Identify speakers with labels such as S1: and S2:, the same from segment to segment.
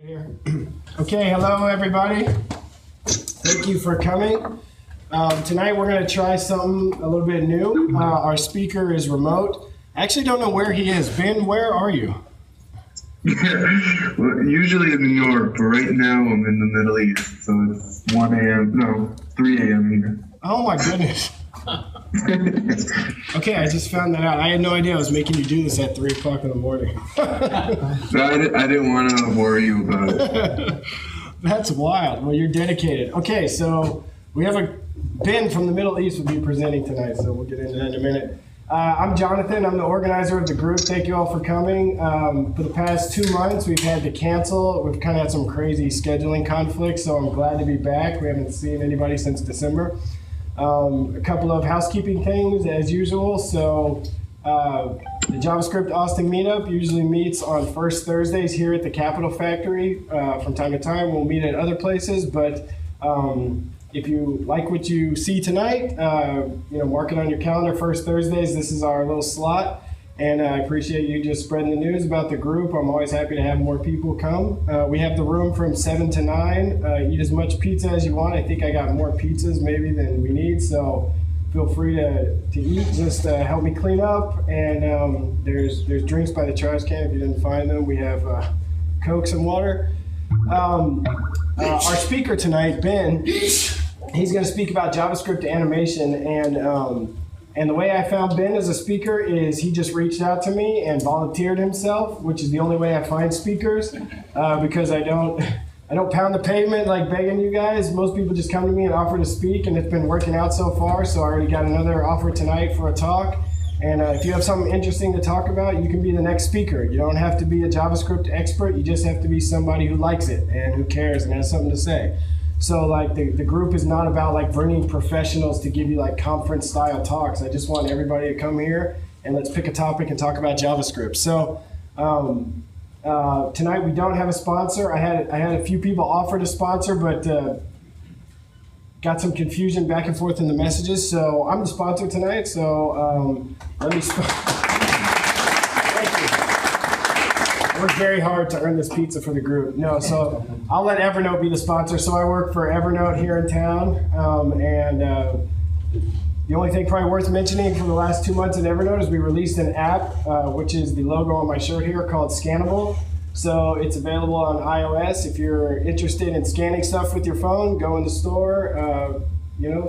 S1: Here. Okay, hello everybody. Thank you for coming. Tonight we're going to try something a little bit new. Our speaker is remote. I actually don't know where he is. Ben, where are you?
S2: Well, usually in New York, but right now I'm in the Middle East, so it's 3 a.m. here.
S1: Oh my goodness. Okay, I just found that out. I had no idea I was making you do this at 3 o'clock in the morning.
S2: No, I didn't want to worry you about it.
S1: That's wild. Well, you're dedicated. Okay, so we have Ben from the Middle East will be presenting tonight, so we'll get into that in a minute. I'm Jonathan. I'm the organizer of the group. Thank you all for coming. For the past 2 months, we've had to cancel. We've kind of had some crazy scheduling conflicts, so I'm glad to be back. We haven't seen anybody since December. A couple of housekeeping things as usual. So the JavaScript Austin Meetup usually meets on first Thursdays here at the Capital Factory. From time to time, we'll meet at other places, but if you like what you see tonight, mark it on your calendar. First Thursdays, this is our little slot. And I appreciate you just spreading the news about the group. I'm always happy to have more people come. We have the room from 7 to 9. Eat as much pizza as you want. I think I got more pizzas maybe than we need, so feel free to eat. Just help me clean up. And there's drinks by the trash can if you didn't find them. We have Cokes and water. Our speaker tonight, Ben, he's going to speak about JavaScript animation, and the way I found Ben as a speaker is he just reached out to me and volunteered himself, which is the only way I find speakers, because I don't pound the pavement like begging you guys. Most people just come to me and offer to speak, and it's been working out so far. So I already got another offer tonight for a talk. And if you have something interesting to talk about, you can be the next speaker. You don't have to be a JavaScript expert. You just have to be somebody who likes it and who cares and has something to say. So like the group is not about like bringing professionals to give you like conference style talks. I just want everybody to come here and let's pick a topic and talk about JavaScript. So tonight we don't have a sponsor. I had a few people offer to sponsor, but got some confusion back and forth in the messages. So I'm the sponsor tonight. So let me. Worked very hard to earn this pizza for the group. No, so I'll let Evernote be the sponsor. So I work for Evernote here in town, and the only thing probably worth mentioning from the last 2 months at Evernote is we released an app, which is the logo on my shirt here, called Scannable. So it's available on iOS. If you're interested in scanning stuff with your phone, go in the store,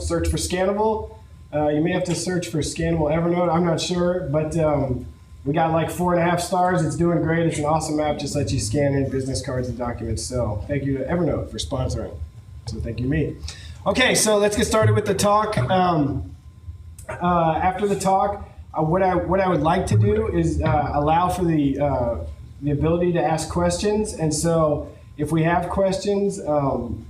S1: search for Scannable. You may have to search for Scannable Evernote. I'm not sure, but we got like 4.5 stars. It's doing great. It's an awesome app. Just lets you scan in business cards and documents. So thank you to Evernote for sponsoring. So thank you, me. Okay, so let's get started with the talk. After the talk, what I would like to do is allow for the ability to ask questions. And so if we have questions,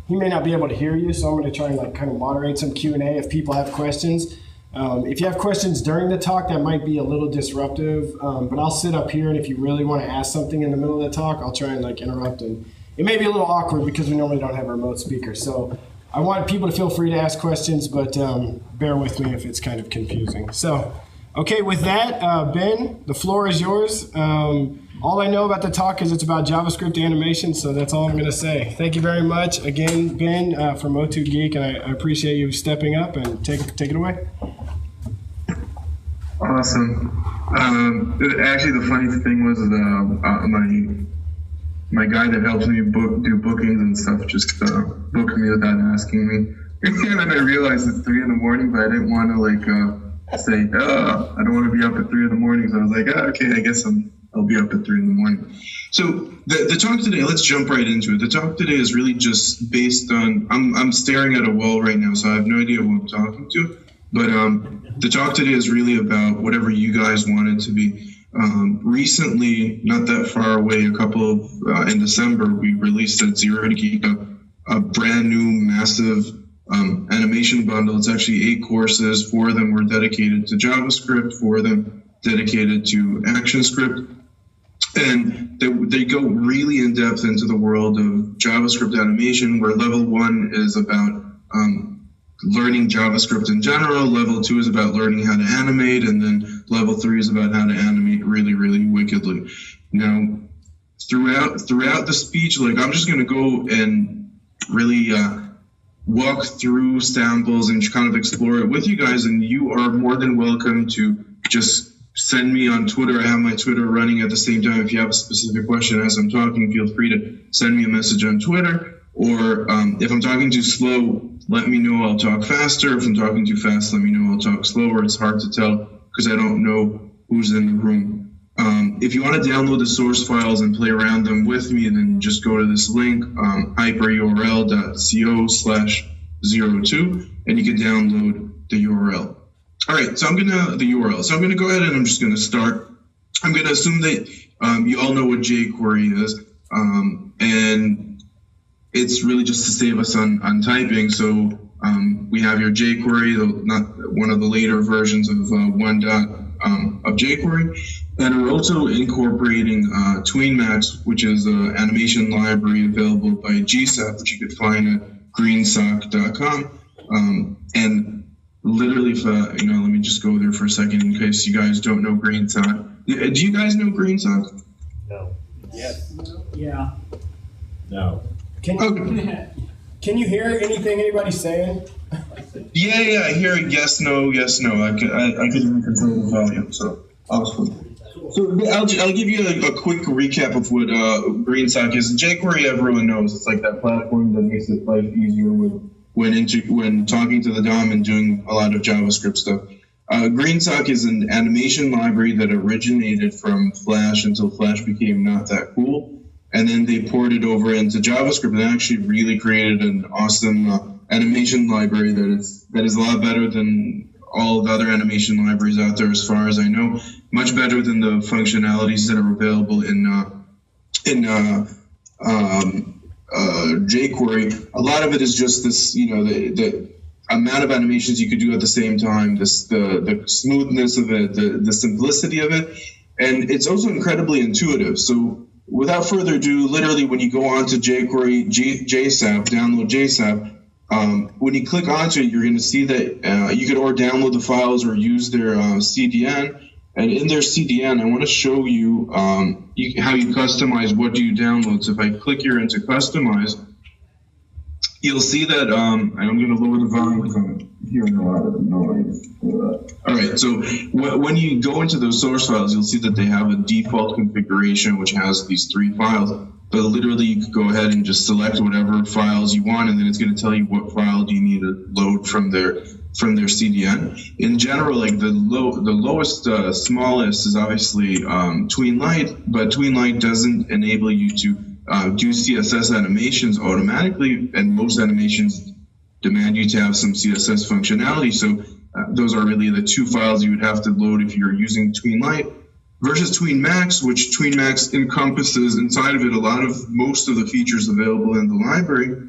S1: he may not be able to hear you. So I'm going to try and like kind of moderate some Q&A if people have questions. If you have questions during the talk, that might be a little disruptive, but I'll sit up here, and if you really want to ask something in the middle of the talk, I'll try and like interrupt, and it may be a little awkward because we normally don't have a remote speaker. So I want people to feel free to ask questions, but bear with me if it's kind of confusing. So, okay, with that, Ben, the floor is yours. All I know about the talk is it's about JavaScript animation, so that's all I'm going to say. Thank you very much. Again, Ben from O2 Geek, and I appreciate you stepping up, and take it away.
S2: Awesome. Actually, the funny thing was my guy that helps me do bookings and stuff just booked me without asking me. And then I realized it's 3 in the morning, but I didn't want to say, I don't want to be up at 3 in the morning. So I was like, okay, I guess I'll be up at 3 in the morning. So the talk today, let's jump right into it. The talk today is really just based on, I'm staring at a wall right now, so I have no idea who I'm talking to. But the talk today is really about whatever you guys want it to be. Recently, not that far away, in December, we released at Zero to Geek a brand new massive animation bundle. It's actually 8 courses. 4 of them were dedicated to JavaScript, 4 of them dedicated to ActionScript. And they go really in depth into the world of JavaScript animation, where level 1 is about learning JavaScript in general, level 2 is about learning how to animate, and then level 3 is about how to animate really, really wickedly. Now, throughout the speech, like I'm just gonna go and really walk through samples and kind of explore it with you guys, and you are more than welcome to just send me on Twitter. I have my Twitter running at the same time. If you have a specific question as I'm talking, feel free to send me a message on Twitter, or if I'm talking too slow, let me know, I'll talk faster. If I'm talking too fast, let me know, I'll talk slower. It's hard to tell because I don't know who's in the room. If you want to download the source files and play around them with me, then just go to this link, hyperurl.co/02, and you can download the URL. All right, so I'm gonna go ahead and I'm just gonna start. I'm gonna assume that you all know what jQuery is, and it's really just to save us on typing. So we have your jQuery, not one of the later versions of of jQuery. And we're also incorporating TweenMax, which is an animation library available by GSAP, which you could find at greensock.com. And literally, if let me just go there for a second in case you guys don't know GreenSock. Do you guys know GreenSock?
S1: No. Yes.
S3: Yeah.
S1: No. Can you hear anything anybody's saying?
S2: Yeah, I hear it. Yes, no. I can even control the volume, so awesome. So I'll give you a quick recap of what GreenSock is. jQuery, everyone knows, it's like that platform that makes it life easier when talking to the DOM and doing a lot of JavaScript stuff. GreenSock is an animation library that originated from Flash until Flash became not that cool. And then they ported it over into JavaScript and actually really created an awesome animation library that is a lot better than all the other animation libraries out there, as far as I know. Much better than the functionalities that are available in jQuery. A lot of it is just this, the amount of animations you could do at the same time, the smoothness of it, the simplicity of it, and it's also incredibly intuitive. So without further ado, literally when you go on to jQuery, JSAP, download JSAP, when you click onto it, you're going to see that you could download the files or use their CDN. And in their CDN, I want to show you, how you customize what do you download. So if I click here into customize, you'll see that, and I'm going to lower the volume because I'm hearing a lot of noise. All right, so when you go into those source files, you'll see that they have a default configuration which has these 3 files. But literally, you could go ahead and just select whatever files you want, and then it's going to tell you what file do you need to load from their CDN. In general, like the lowest, smallest is obviously TweenLite, but TweenLite doesn't enable you to do CSS animations automatically, and most animations demand you to have some CSS functionality. So those are really the 2 files you would have to load if you're using TweenLite. Versus TweenMax, which TweenMax encompasses inside of it most of the features available in the library.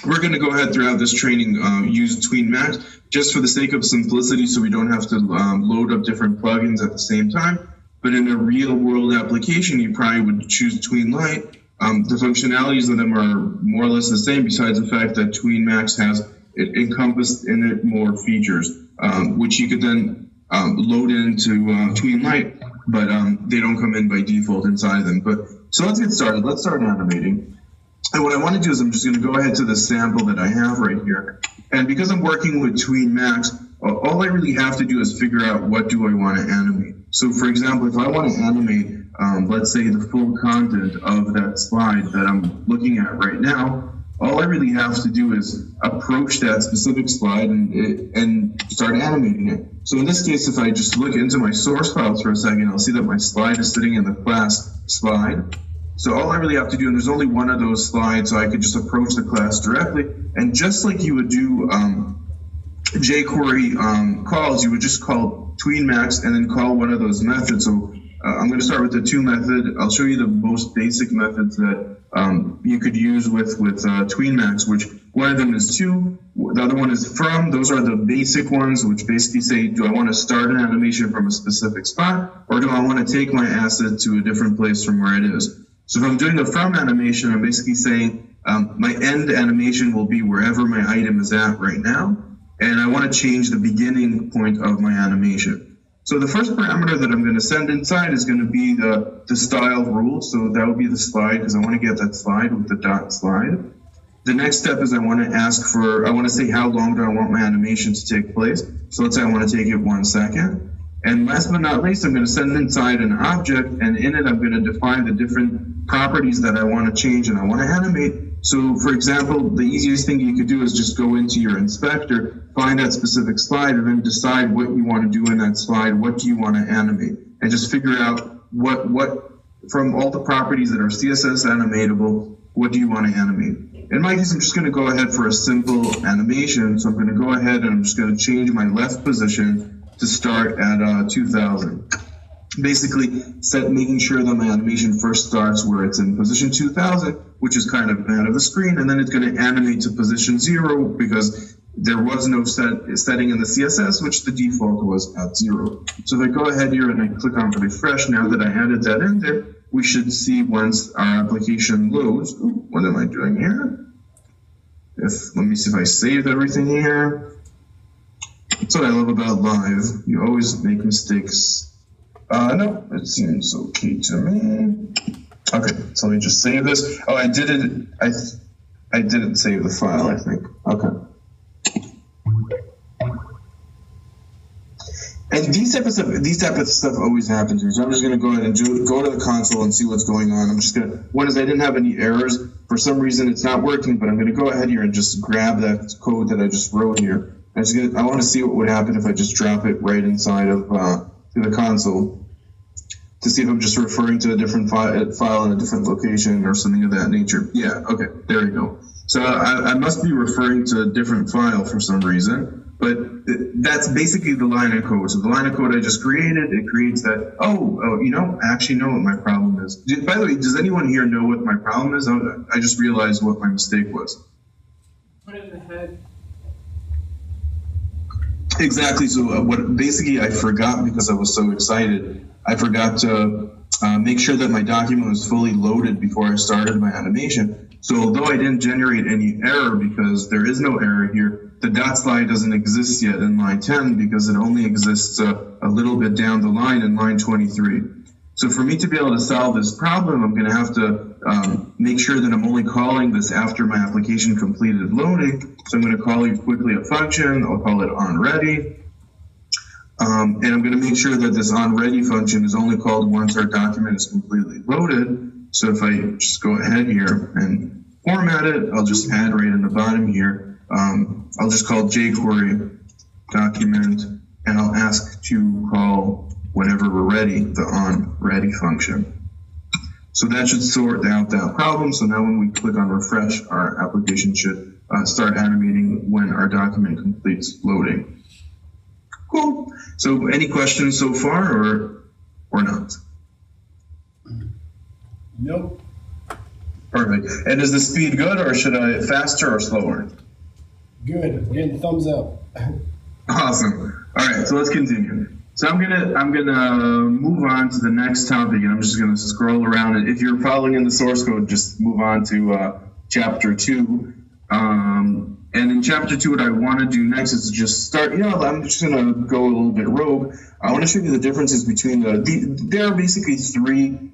S2: We're going to go ahead throughout this training use TweenMax just for the sake of simplicity, so we don't have to load up different plugins at the same time. But in a real world application, you probably would choose TweenLite. The functionalities of them are more or less the same, besides the fact that TweenMax has encompassed in it more features, which you could then load into TweenLite. But they don't come in by default inside of them. So let's get started. Let's start animating. And what I want to do is I'm just going to go ahead to the sample that I have right here. And because I'm working with TweenMax, all I really have to do is figure out what do I want to animate. So for example, if I want to animate, let's say the full content of that slide that I'm looking at right now, all I really have to do is approach that specific slide and start animating it. So in this case, if I just look into my source files for a second, I'll see that my slide is sitting in the class slide. So all I really have to do, and there's only one of those slides, so I could just approach the class directly. And just like you would do jQuery calls, you would just call TweenMax and then call one of those methods. So I'm going to start with the to method. I'll show you the most basic methods that you could use with TweenMax, which one of them is to, the other one is from. Those are the basic ones, which basically say, do I want to start an animation from a specific spot, or do I want to take my asset to a different place from where it is? So if I'm doing a from animation, I'm basically saying my end animation will be wherever my item is at right now, and I want to change the beginning point of my animation. So the first parameter that I'm going to send inside is going to be the style rule. So that will be the slide, because I want to get that slide with the dot slide. The next step is I want to say how long do I want my animation to take place. So let's say I want to take it 1 second. And last but not least, I'm going to send inside an object, and in it I'm going to define the different properties that I want to change and I want to animate. So for example, the easiest thing you could do is just go into your inspector, find that specific slide, and then decide what you want to do in that slide. What do you want to animate? And just figure out what from all the properties that are CSS animatable, what do you want to animate? In my case, I'm just going to go ahead for a simple animation. So I'm going to go ahead and I'm just going to change my left position to start at 2000. Basically, making sure that my animation first starts where it's in position 2000, which is kind of out of the screen, and then it's going to animate to position 0 because there was no setting in the CSS, which the default was at 0. So if I go ahead here and I click on refresh, now that I added that in there, we should see once our application loads. Ooh, what am I doing here? Let me see if I saved everything here. That's what I love about live. You always make mistakes. No, it seems okay to me. Okay, so let me just save this. Oh, I did it. I didn't save the file, I think. Okay. And these type of stuff always happens to me. So I'm just going to go ahead and go to the console and see what's going on. I'm just going to, one is I didn't have any errors. For some reason, it's not working, but I'm going to go ahead here and just grab that code that I just wrote here. I want to see what would happen if I just drop it right inside of the console to see if I'm just referring to a different file in a different location or something of that nature. Yeah, okay, there we go. So I must be referring to a different file for some reason, but that's basically the line of code. So the line of code I just created, it creates that, I actually know what my problem is. By the way, does anyone here know what my problem is? I just realized what my mistake was.
S1: Put it in the head.
S2: Exactly. So basically I forgot, because I was so excited, I forgot to make sure that my document was fully loaded before I started my animation. So although I didn't generate any error, because there is no error here, the dot slide doesn't exist yet in line 10 because it only exists a little bit down the line in line 23. So for me to be able to solve this problem, I'm going to have to make sure that I'm only calling this after my application completed loading. So I'm going to call quickly a function. I'll call it onReady. And I'm going to make sure that this onReady function is only called once our document is completely loaded. So if I just go ahead here and format it, I'll just add right in the bottom here. I'll just call jQuery document, and I'll ask to call whenever we're ready, the onReady function. So that should sort out that problem. So now when we click on refresh, our application should start animating when our document completes loading. Cool. So any questions so far or not?
S1: Nope.
S2: Perfect. And is the speed good, or should I faster or slower?
S1: Good. Getting thumbs up.
S2: Awesome. All right, so let's continue. So I'm gonna move on to the next topic, and I'm just gonna scroll around. And if you're following in the source code, just move on to chapter 2. And in chapter 2, what I want to do next is just start. I'm just gonna go a little bit rogue. I want to show you the differences between there are basically 3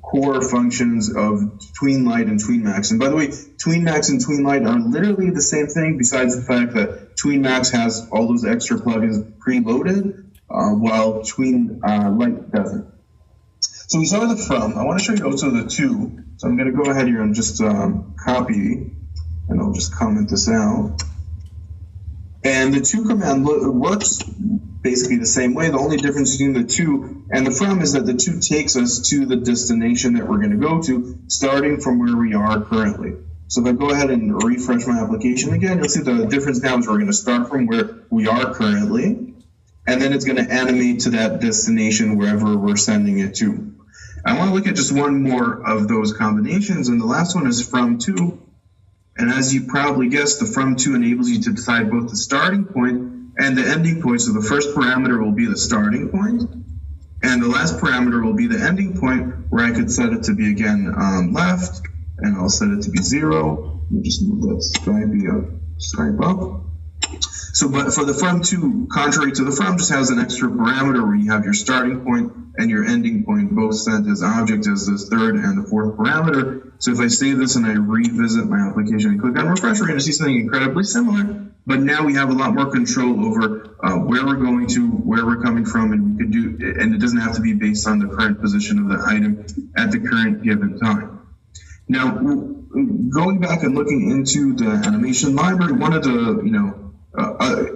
S2: core functions of TweenLite and TweenMax. And by the way, TweenMax and TweenLite are literally the same thing, besides the fact that TweenMax has all those extra plugins preloaded, while TweenLite doesn't. So we saw the from. I want to show you also the to. So I'm going to go ahead here and just copy, and I'll just comment this out. And the to command works basically the same way. The only difference between the to and the from is that the to takes us to the destination that we're going to go to, starting from where we are currently. So if I go ahead and refresh my application again, you'll see the difference now is we're going to start from where we are currently, and then it's going to animate to that destination wherever we're sending it to. I want to look at just one more of those combinations, and the last one is from to. And as you probably guessed, the from to enables you to decide both the starting point and the ending point. So the first parameter will be the starting point, and the last parameter will be the ending point, where I could set it to be, again, left, and I'll set it to be 0. Let me just move that stripe up. So, but for the from to, contrary to the from, just has an extra parameter where you have your starting point and your ending point both sent as object as the third and the fourth parameter. So if I save this and I revisit my application and click on refresh, we're going to see something incredibly similar. But now we have a lot more control over where we're going to, where we're coming from, and we could do, and it doesn't have to be based on the current position of the item at the current given time. Now, going back and looking into the animation library, one of the,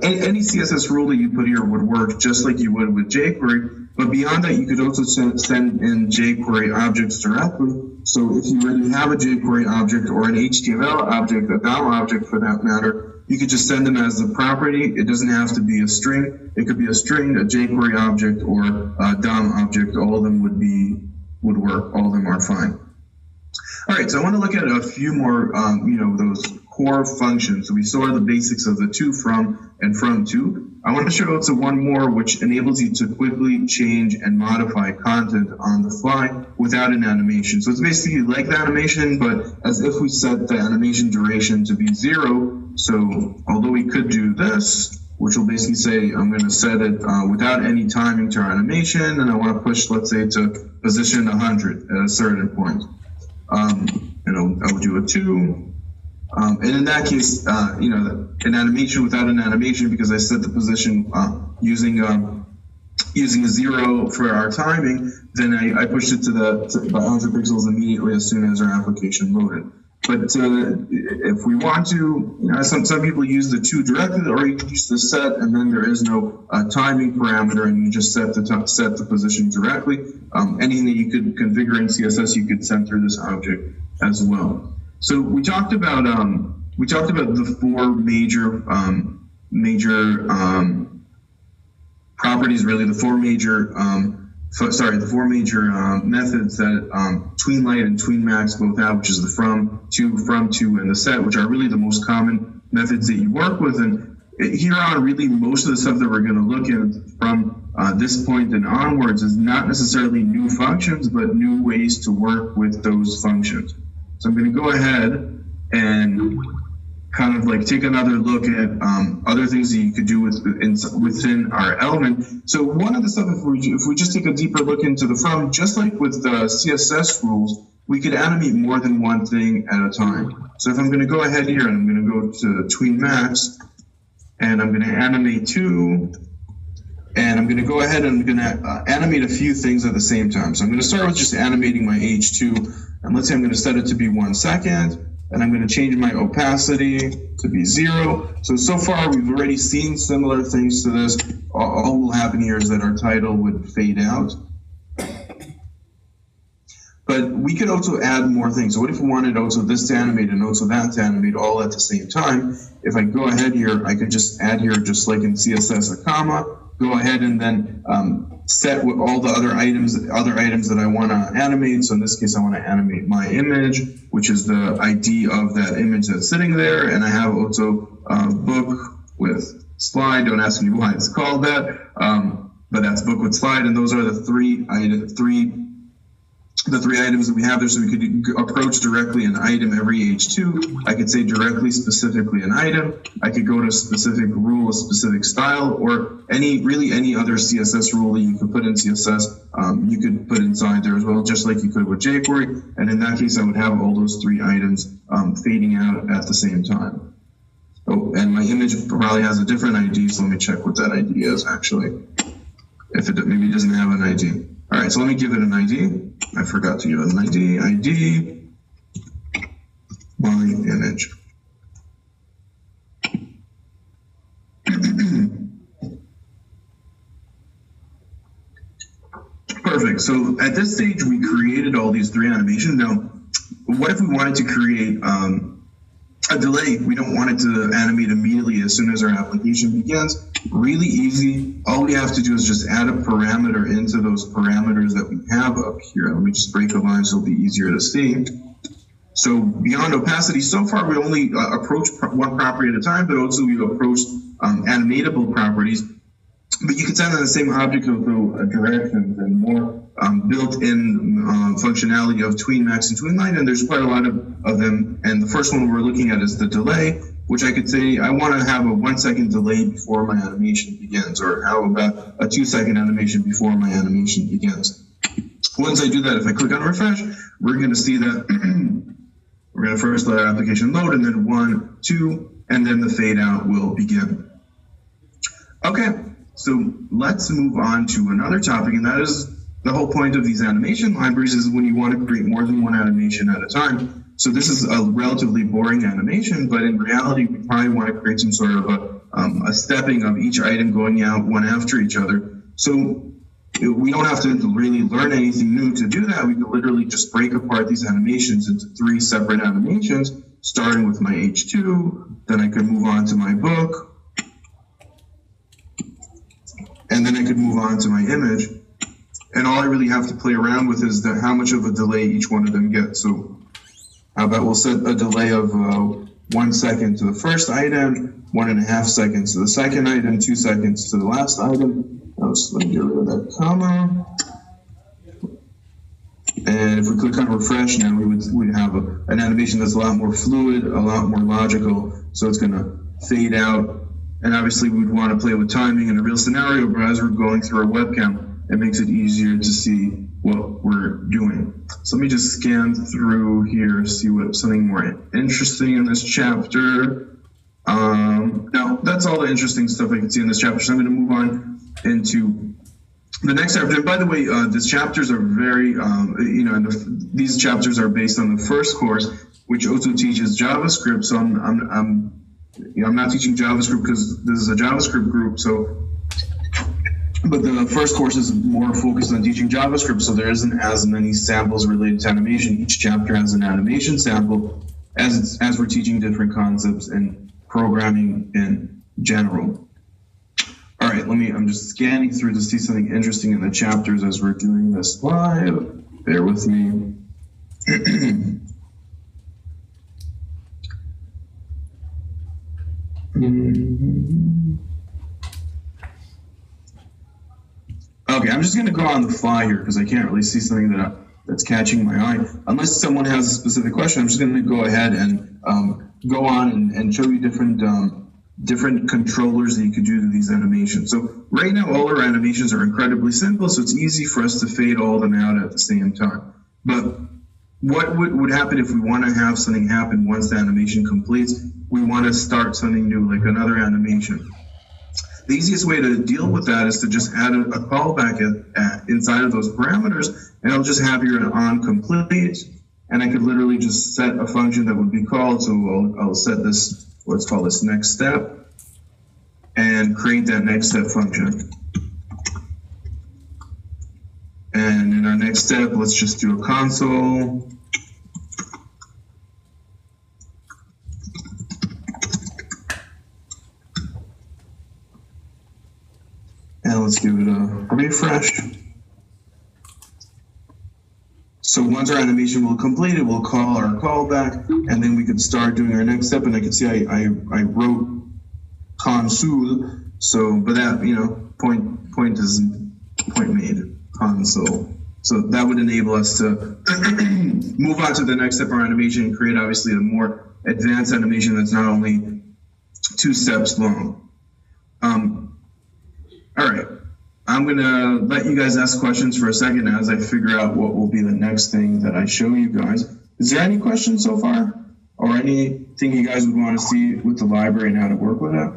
S2: any CSS rule that you put here would work just like you would with jQuery, but beyond that, you could also send in jQuery objects directly. So if you already have a jQuery object or an HTML object, a DOM object for that matter, you could just send them as the property. It doesn't have to be a string. It could be a string, a jQuery object, or a DOM object. All of them would work. All of them are fine. All right, so I want to look at a few more, those core functions. So we saw the basics of the to, from, and from to. I want to show also one more which enables you to quickly change and modify content on the fly without an animation. So it's basically like the animation, but as if we set the animation duration to be 0. So although we could do this, which will basically say I'm going to set it without any timing to our animation, and I want to push, let's say, to position 100 at a certain point. I would do a 2. And in that case, an animation without an animation, because I set the position using a 0 for our timing, then I pushed it to 100 pixels immediately as soon as our application loaded. But if we want to, some people use the to directly, or you can use the set, and then there is no timing parameter, and you just set the position directly. Anything that you could configure in CSS, you could send through this object as well. So we talked about the four major properties, really the four major methods that TweenLite and TweenMax both have, which is the from to, and the set, which are really the most common methods that you work with. And here on, really most of the stuff that we're going to look at from this point and onwards is not necessarily new functions, but new ways to work with those functions. So I'm going to go ahead and kind of like take another look at other things that you could do within our element. So one of the stuff, if we just take a deeper look into the from, just like with the CSS rules, we could animate more than one thing at a time. So if I'm going to go ahead here and I'm going to go to TweenMax, and I'm going to animate 2, and I'm going to go ahead and I'm going to animate a few things at the same time. So I'm going to start with just animating my H2, and let's say I'm going to set it to be 1 second. And I'm going to change my opacity to be 0. So far, we've already seen similar things to this. All will happen here is that our title would fade out. But we could also add more things. So what if we wanted also this to animate and also that to animate all at the same time? If I go ahead here, I could just add here, just like in CSS, a comma, go ahead and then set with all the other items that I want to animate. So in this case, I want to animate my image, which is the ID of that image that's sitting there. And I have also book with slide. Don't ask me why it's called that, but that's book with slide. And those are the three items that we have there. So we could approach directly an item every H2. I could say directly, specifically an item. I could go to a specific rule, a specific style, or any other CSS rule that you could put in CSS, you could put inside there as well, just like you could with jQuery. And in that case, I would have all those 3 items fading out at the same time. Oh, and my image probably has a different ID, so let me check what that ID is actually. If it maybe doesn't have an ID. All right, so let me give it an ID. I forgot to give it an ID. ID, my image. Perfect. So at this stage, we created all these 3 animations. Now, what if we wanted to create a delay? We don't want it to animate immediately as soon as our application begins. Really easy. All we have to do is just add a parameter into those parameters that we have up here. Let me just break a line so it'll be easier to see. So beyond opacity, so far we only approach one property at a time, but also we approached animatable properties. But you can send in the same object with directions and more built-in functionality of TweenMax and TweenLite, and there's quite a lot of them. And the first one we're looking at is the delay. which I could say I want to have a 1 second delay before my animation begins, or how about a 2 second animation before my animation begins. Once I do that, if I click on refresh, we're going to see that we're going to first let our application load, and then 1, 2, and then the fade out will begin. Okay, so let's move on to another topic, and that is the whole point of these animation libraries is when you want to create more than one animation at a time. So this is a relatively boring animation, but in reality, we probably want to create some sort of a stepping of each item going out one after each other. So we don't have to really learn anything new to do that. We can literally just break apart these animations into 3 separate animations, starting with my H2, then I could move on to my book, and then I could move on to my image. And all I really have to play around with is how much of a delay each one of them gets. So how about we'll set a delay of 1 second to the first item, 1.5 seconds to the second item, 2 seconds to the last item. So let me get rid of that comma. And if we click on refresh now, we'd have an animation that's a lot more fluid, a lot more logical. So it's going to fade out. And obviously we'd want to play with timing in a real scenario, but as we're going through our webcam, it makes it easier to see what we're doing. So let me just scan through here, see what something more interesting in this chapter. No, that's all the interesting stuff I can see in this chapter. So I'm going to move on into the next chapter. And by the way, these chapters are very, these chapters are based on the first course, which also teaches JavaScript. So I'm not teaching JavaScript because this is a JavaScript group. But the first course is more focused on teaching JavaScript, so there isn't as many samples related to animation. Each chapter has an animation sample as we're teaching different concepts and programming in general. All right, I'm just scanning through to see something interesting in the chapters as we're doing this live. Bear with me. Okay, I'm just going to go on the fly here because I can't really see something that's catching my eye. Unless someone has a specific question, I'm just going to go ahead and go on and show you different controllers that you could do to these animations. So right now, all our animations are incredibly simple, so it's easy for us to fade all of them out at the same time. But what would happen if we want to have something happen once the animation completes? We want to start something new, like another animation. The easiest way to deal with that is to just add a callback inside of those parameters, and I'll just have here an on complete, and I could literally just set a function that would be called. So I'll set this, let's call this next step, and create that next step function. And in our next step, let's just do a console. And let's give it a refresh. So once our animation will complete, it will call our callback, and then we could start doing our next step. And I can see I wrote console. So, but that point made console. So that would enable us to move on to the next step of our animation and create obviously a more advanced animation that's not only 2 steps long. All right, I'm gonna let you guys ask questions for a second as I figure out what will be the next thing that I show you guys. Is there any questions so far? Or anything you guys would want to see with the library and how to work with it?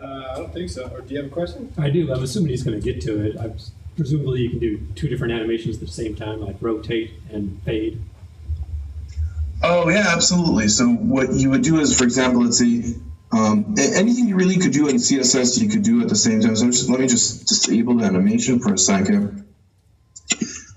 S1: I don't think so. Or do you have a question?
S3: I do. I'm assuming he's going to get to it. Presumably you can do 2 different animations at the same time, like rotate and fade. Oh,
S2: yeah, absolutely. So what you would do is, for example, let's see, anything you really could do in CSS, you could do at the same time. So let me just disable the animation for a second.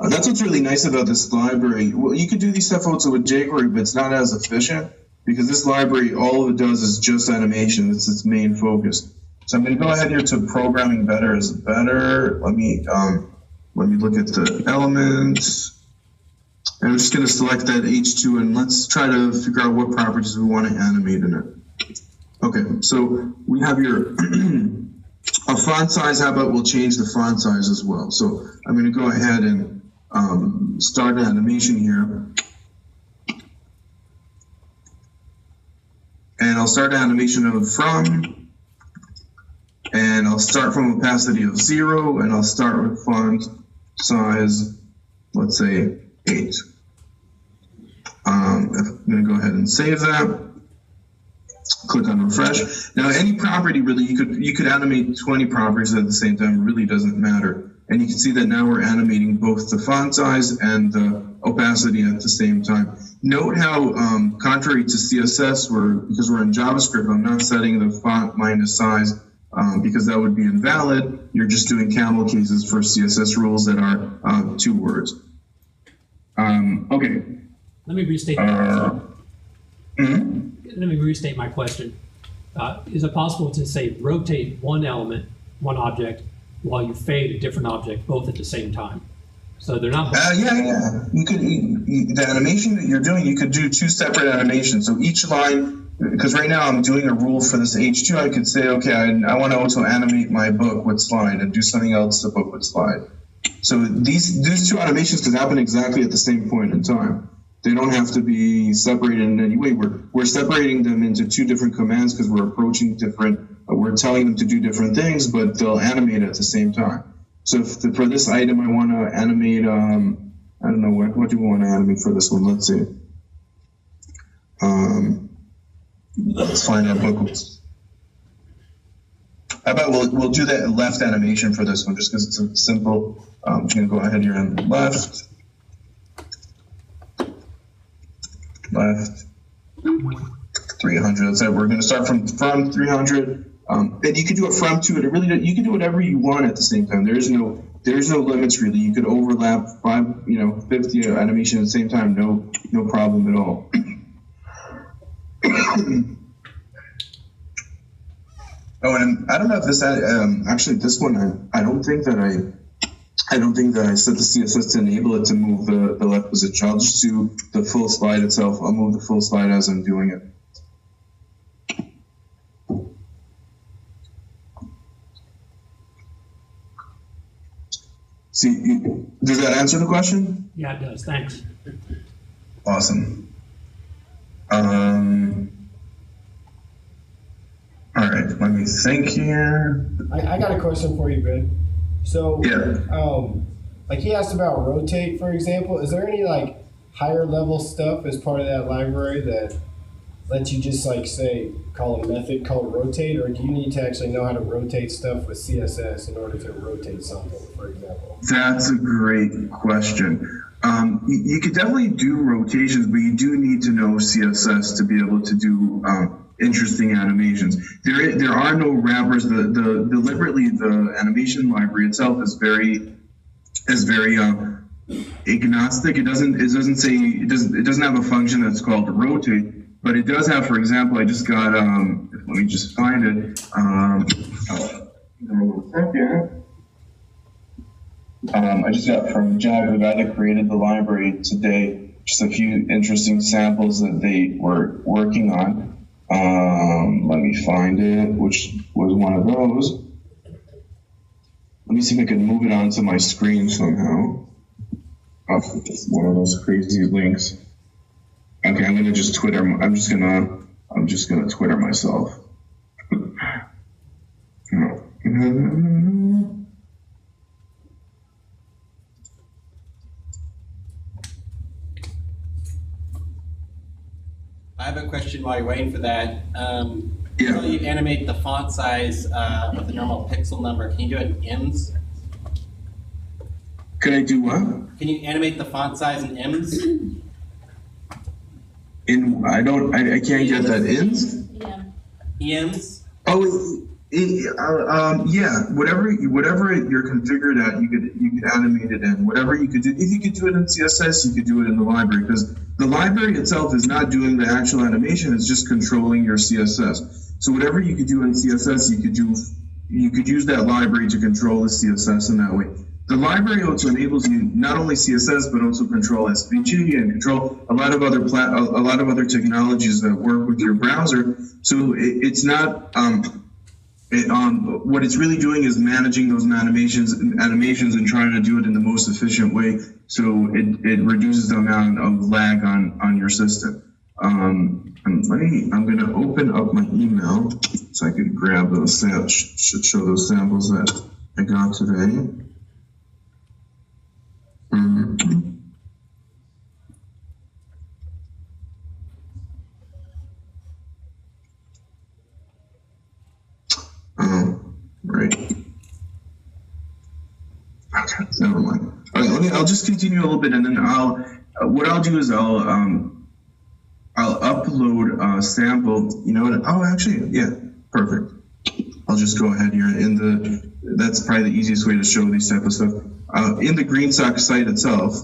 S2: That's what's really nice about this library. Well, you could do these stuff also with jQuery, but it's not as efficient because this library, all it does is just animation. It's its main focus. So I'm going to go ahead here to programming better is better. Let me look at the elements. And I'm just going to select that H2 and let's try to figure out what properties we want to animate in it. Okay, so we have your a font size. How about we'll change the font size as well? So I'm going to go ahead and start an animation here. and I'll start animation of from, and I'll start from opacity of 0, and I'll start with font size, let's say 8. I'm going to go ahead and save that. Click on refresh. Now, any property really, you could animate 20 properties at the same time. It really doesn't matter. And you can see that now we're animating both the font size and the opacity at the same time. Note how, contrary to CSS, because we're in JavaScript, I'm not setting the font minus size because that would be invalid. You're just doing camel cases for CSS rules that are 2 words. Okay.
S3: Let me restate Let me restate my question. Is it possible to say rotate one element, one object, while you fade a different object both at the same time? So they're not.
S2: Yeah. You could the animation that you're doing. You could do 2 separate animations. So each line, because right now I'm doing a rule for this H2. I could say, okay, I want to also animate my book with slide and do something else to book with slide. So these 2 animations could happen exactly at the same point in time. They don't have to be separated in any way. We're separating them into 2 different commands because we're approaching different. We're telling them to do different things, but they'll animate at the same time. So for this item, I want to animate. I don't know what do we want to animate for this one. Let's see. Let's find that book. How about we'll do that left animation for this one, just because it's simple. I'm just gonna go ahead here and left. 300. That's it. We're going to start from 300. And you can do it from to it. You can do whatever you want at the same time. There's no limits really. You could overlap 50 animation at the same time. No problem at all. Oh, and I don't know if this actually this one I don't think that I set the CSS to enable it to move the left position. I'll just do the full slide itself. I'll move the full slide as I'm doing it. See, does that answer the question?
S3: Yeah, it does. Thanks.
S2: Awesome. All right, let me think here.
S1: I got a question for you, Ben. So,
S2: yeah.
S1: Like he asked about rotate, for example. Is there any like higher level stuff as part of that library that lets you just like say call a method called rotate, or do you need to actually know how to rotate stuff with CSS in order to rotate something, for example?
S2: That's a great question. You could definitely do rotations, but you do need to know CSS to be able to do interesting animations. There are no wrappers. Deliberately the animation library itself is very agnostic. It doesn't have a function that's called rotate, but it does have, for example, I just got let me just find it. I just got from Jag, the guy that created the library today, just a few interesting samples that they were working on. Let me find it, which was one of those. Let me see if I can move it onto my screen somehow. Oh, one of those crazy links. Okay, I'm gonna just Twitter. I'm just gonna Twitter myself.
S4: I have a question while you're waiting for that.
S2: Yeah.
S4: So you animate the font size with the normal pixel number. Can you do it in IMS?
S2: Can I do what?
S4: Can you animate the font size in IMS?
S2: I can't get that in.
S4: Yeah. IMS?
S2: Oh, yeah. Whatever you're configured at, you could animate it in. Whatever you could do. If you could do it in CSS, you could do it in the library, because the library itself is not doing the actual animation. It's just controlling your CSS. So whatever you could do in CSS, you could use that library to control the CSS in that way. The library also enables you not only CSS but also control SVG and control a lot of other technologies that work with your browser. So it's not what it's really doing is managing those animations and trying to do it in the most efficient way. So it reduces the amount of lag on your system. I'm going to open up my email so I can grab those show those samples that I got today. Right. Okay, never mind. All right, I'll just continue a little bit, and then what I'll do is I'll upload a sample. You know what? Oh, actually, yeah, perfect. I'll just go ahead here that's probably the easiest way to show these type of stuff. In the GreenSock site itself,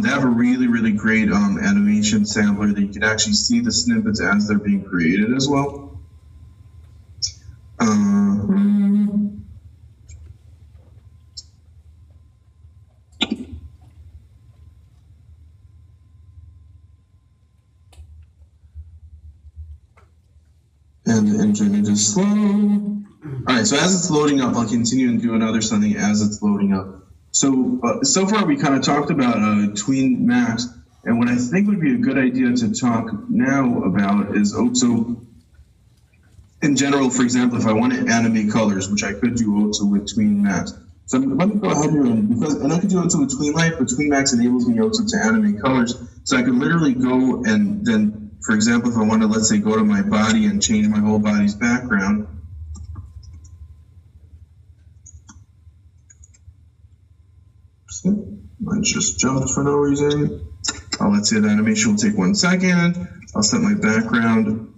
S2: they have a really, really great animation sampler that you can actually see the snippets as they're being created as well. And the internet is slow. All right, so as it's loading up, I'll continue and do another something as it's loading up. So far we kind of talked about Tween Max, and what I think would be a good idea to talk now about is also, in general, for example, if I want to animate colors, which I could do also with Tween Max. So let me go ahead here, and I could do also with TweenLite, but Tween Max enables me also to animate colors. So I could literally go and then, for example, if I want to, let's say, go to my body and change my whole body's background. I just jumped for no reason. Let's say the animation will take 1 second. I'll set my background.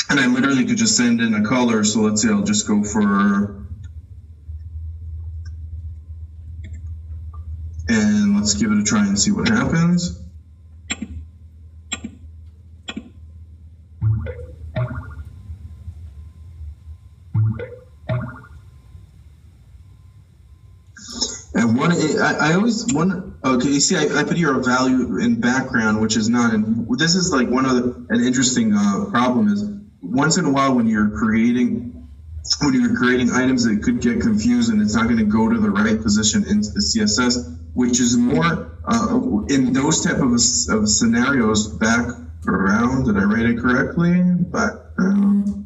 S2: And I literally could just send in a color. So let's say I'll just go for, and let's give it a try and see what happens. And I always want, okay, you see, I put here a value in background, which is not, and this is like one of an interesting problem is, once in a while when you're creating items, it could get confused and it's not going to go to the right position into the CSS, which is more in those type of scenarios. Background, did I write it correctly? Background.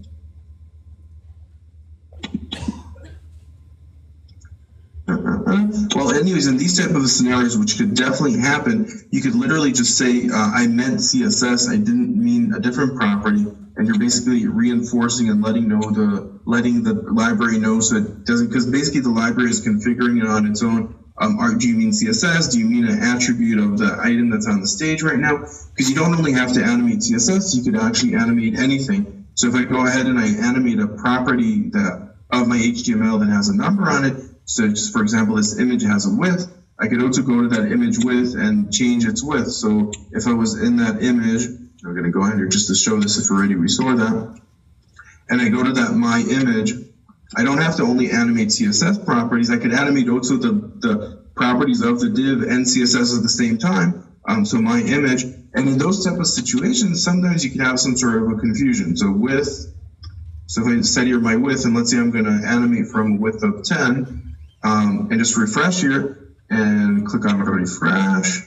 S2: Well, anyways, in these type of scenarios, which could definitely happen, you could literally just say, I meant CSS, I didn't mean a different property, and you're basically reinforcing and letting the library know so it doesn't, because basically the library is configuring it on its own. Do you mean CSS? Do you mean an attribute of the item that's on the stage right now? Because you don't only have to animate CSS, you could actually animate anything. So if I go ahead and I animate a property of my HTML that has a number on it, so just, for example, this image has a width, I could also go to that image width and change its width. So if I was in that image, I'm going to go ahead here just to show this if already we saw that, and I go to that my image, I don't have to only animate CSS properties. I could animate also the properties of the div and CSS at the same time. So my image, and in those type of situations, sometimes you can have some sort of a confusion. So width, so if I set here my width, and let's say I'm going to animate from a width of 10, and just refresh here and click on refresh.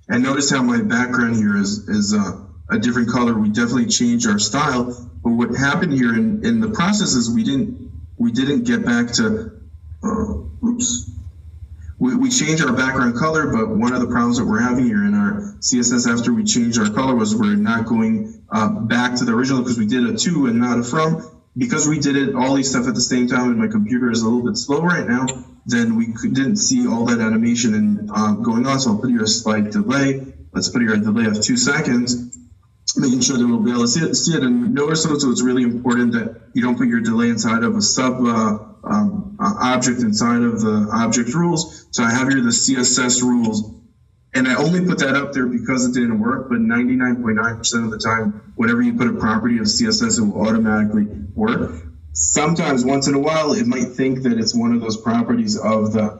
S2: And notice how my background here is a different color. We definitely changed our style, but what happened here in the process is we didn't get back to, we changed our background color, but one of the problems that we're having here in our CSS after we changed our color was we're not going back to the original because we did a to and not a from. Because we did it all these stuff at the same time and my computer is a little bit slow right now, then we didn't see all that animation and going on. So I'll put here a slight delay. Let's put here a delay of 2 seconds, making sure that we'll be able to see it. And notice also it's really important that you don't put your delay inside of a sub object inside of the object rules. So I have here the CSS rules. And I only put that up there because it didn't work, but 99.9% of the time, whenever you put a property of CSS, it will automatically work. Sometimes, once in a while, it might think that it's one of those properties of the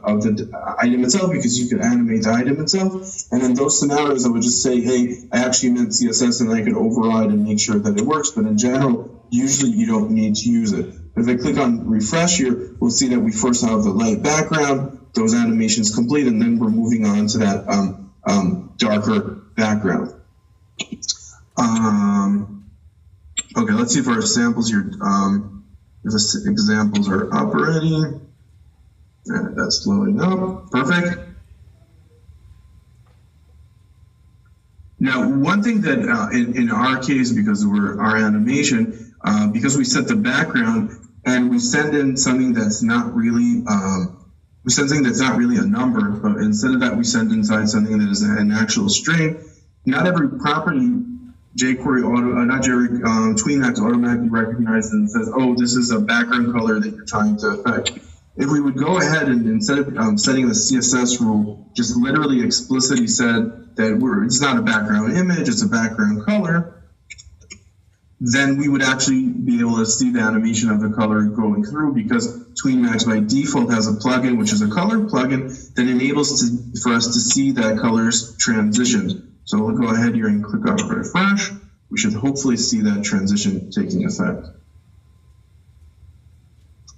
S2: item itself because you can animate the item itself. And in those scenarios, I would just say, hey, I actually meant CSS, and I could override and make sure that it works. But in general, usually you don't need to use it. If I click on refresh here, we'll see that we first have the light background. those animations complete, and then we're moving on to that darker background. Okay, let's see if our samples here, if the examples are up already. That's loading up, perfect. Now, one thing that in our case, because we're our animation, because we set the background and we send in something that's not really, we send something that's not really a number, but instead of that, we send inside something that is an actual string. Not every property TweenLite automatically recognizes and says, oh, this is a background color that you're trying to affect. If we would go ahead and instead of setting the CSS rule, just literally explicitly said that it's not a background image, it's a background color, then we would actually be able to see the animation of the color going through, because TweenLite by default has a plugin, which is a color plugin, that enables for us to see that color's transitions. So we'll go ahead here and click on refresh. We should hopefully see that transition taking effect.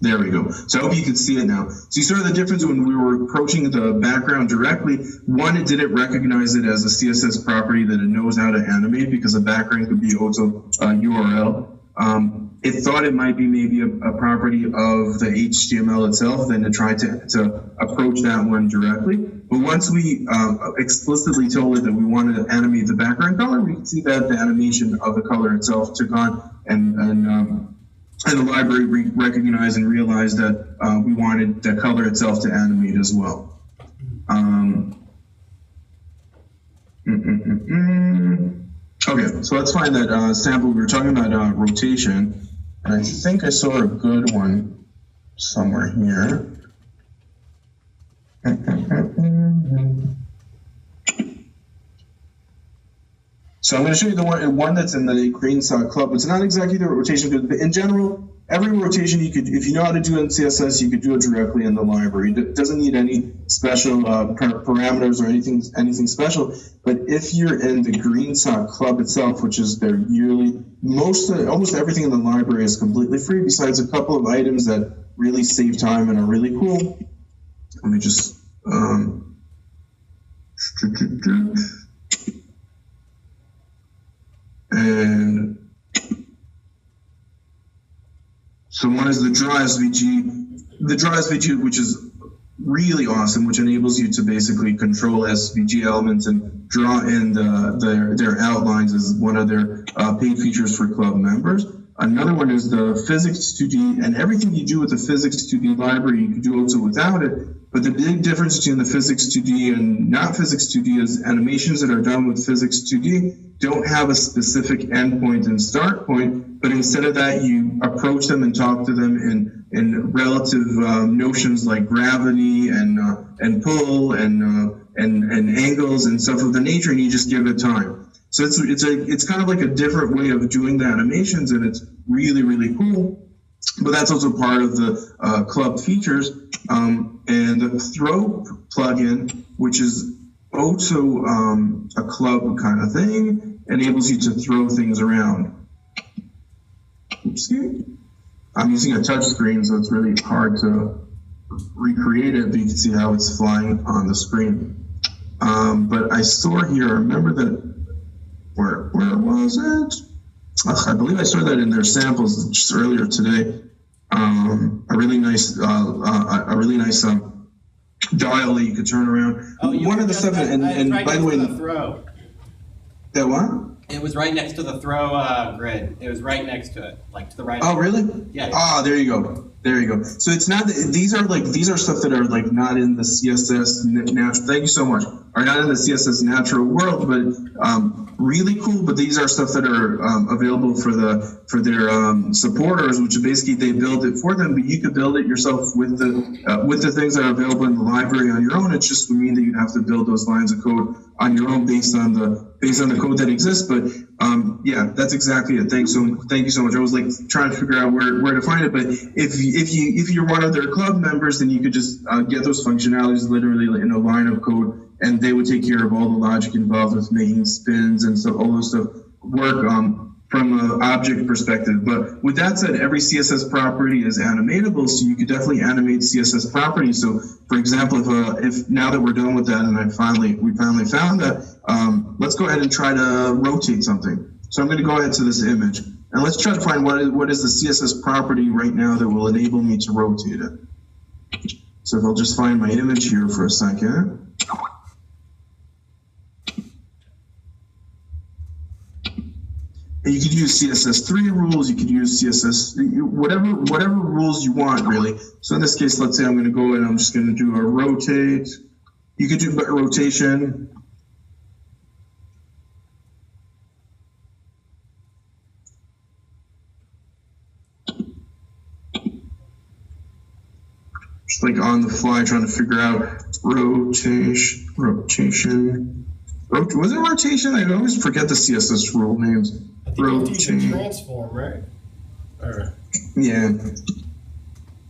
S2: There we go. So I hope you can see it now. So you saw the difference when we were approaching the background directly. One, it didn't recognize it as a CSS property that it knows how to animate, because a background could be also a URL. It thought it might be maybe a property of the HTML itself, then it tried to approach that one directly. But once we explicitly told it that we wanted to animate the background color, we could see that the animation of the color itself took on, and the library recognized and realized that we wanted the color itself to animate as well. Okay, so let's find that sample. We were talking about rotation, and I think I saw a good one somewhere here. So I'm going to show you the one that's in the green sock club. It's not exactly the rotation, but in general, every rotation you could, if you know how to do it in CSS, you could do it directly in the library. It doesn't need any special parameters or anything special. But if you're in the green sock club itself, which is their yearly, almost everything in the library is completely free, besides a couple of items that really save time and are really cool. Let me just and so one is the draw SVG, which is really awesome, which enables you to basically control SVG elements and draw in their outlines as one of their paid features for club members. Another one is the Physics 2D, and everything you do with the Physics 2D library, you can do also without it. But the big difference between the Physics 2D and not Physics 2D is animations that are done with Physics 2D don't have a specific endpoint and start point, but instead of that, you approach them and talk to them in relative notions like gravity and pull and angles and stuff of the nature, and you just give it time. So it's kind of like a different way of doing the animations, and it's really, really cool. But that's also part of the club features. And the throw plugin, which is also a club kind of thing, enables you to throw things around. Oopsie. I'm using a touch screen, so it's really hard to recreate it, but you can see how it's flying on the screen. But I saw here, I remember that, where was it? I believe I saw that in their samples just earlier today. A really nice dial that you could turn around.
S4: Oh,
S2: one of the stuff, and
S4: right
S2: by the way,
S4: the throw.
S2: That what?
S4: It was right next to the throw grid. It was right next to it, like to the right.
S2: Oh, really?
S4: Yeah.
S2: Oh, there you go. There you go. So it's not. These are stuff that are like not in the CSS natural. Thank you so much. Are not in the CSS natural world, but really cool. But these are stuff that are available for their supporters, which basically they build it for them. But you could build it yourself with the things that are available in the library on your own. It just would mean that you'd have to build those lines of code on your own based on the code that exists. But yeah, that's exactly it. Thank you so much. I was like trying to figure out where to find it, but if you're one of their club members, then you could just get those functionalities literally in a line of code, and they would take care of all the logic involved with making spins and so all those stuff work. from an object perspective. But with that said, every CSS property is animatable, so you could definitely animate CSS properties. So, for example, if now that we're done with that and we finally found that, let's go ahead and try to rotate something. So I'm going to go ahead to this image, and let's try to find what is the CSS property right now that will enable me to rotate it. So if I'll just find my image here for a second. And you could use CSS3 rules, you could use CSS, whatever rules you want, really. So in this case, let's say I'm going to go and I'm just going to do a rotate. You could do a rotation. Just like on the fly, trying to figure out rotation. Was it rotation? I always forget the CSS rule names.
S1: I think it's a transform, right? Or
S2: yeah.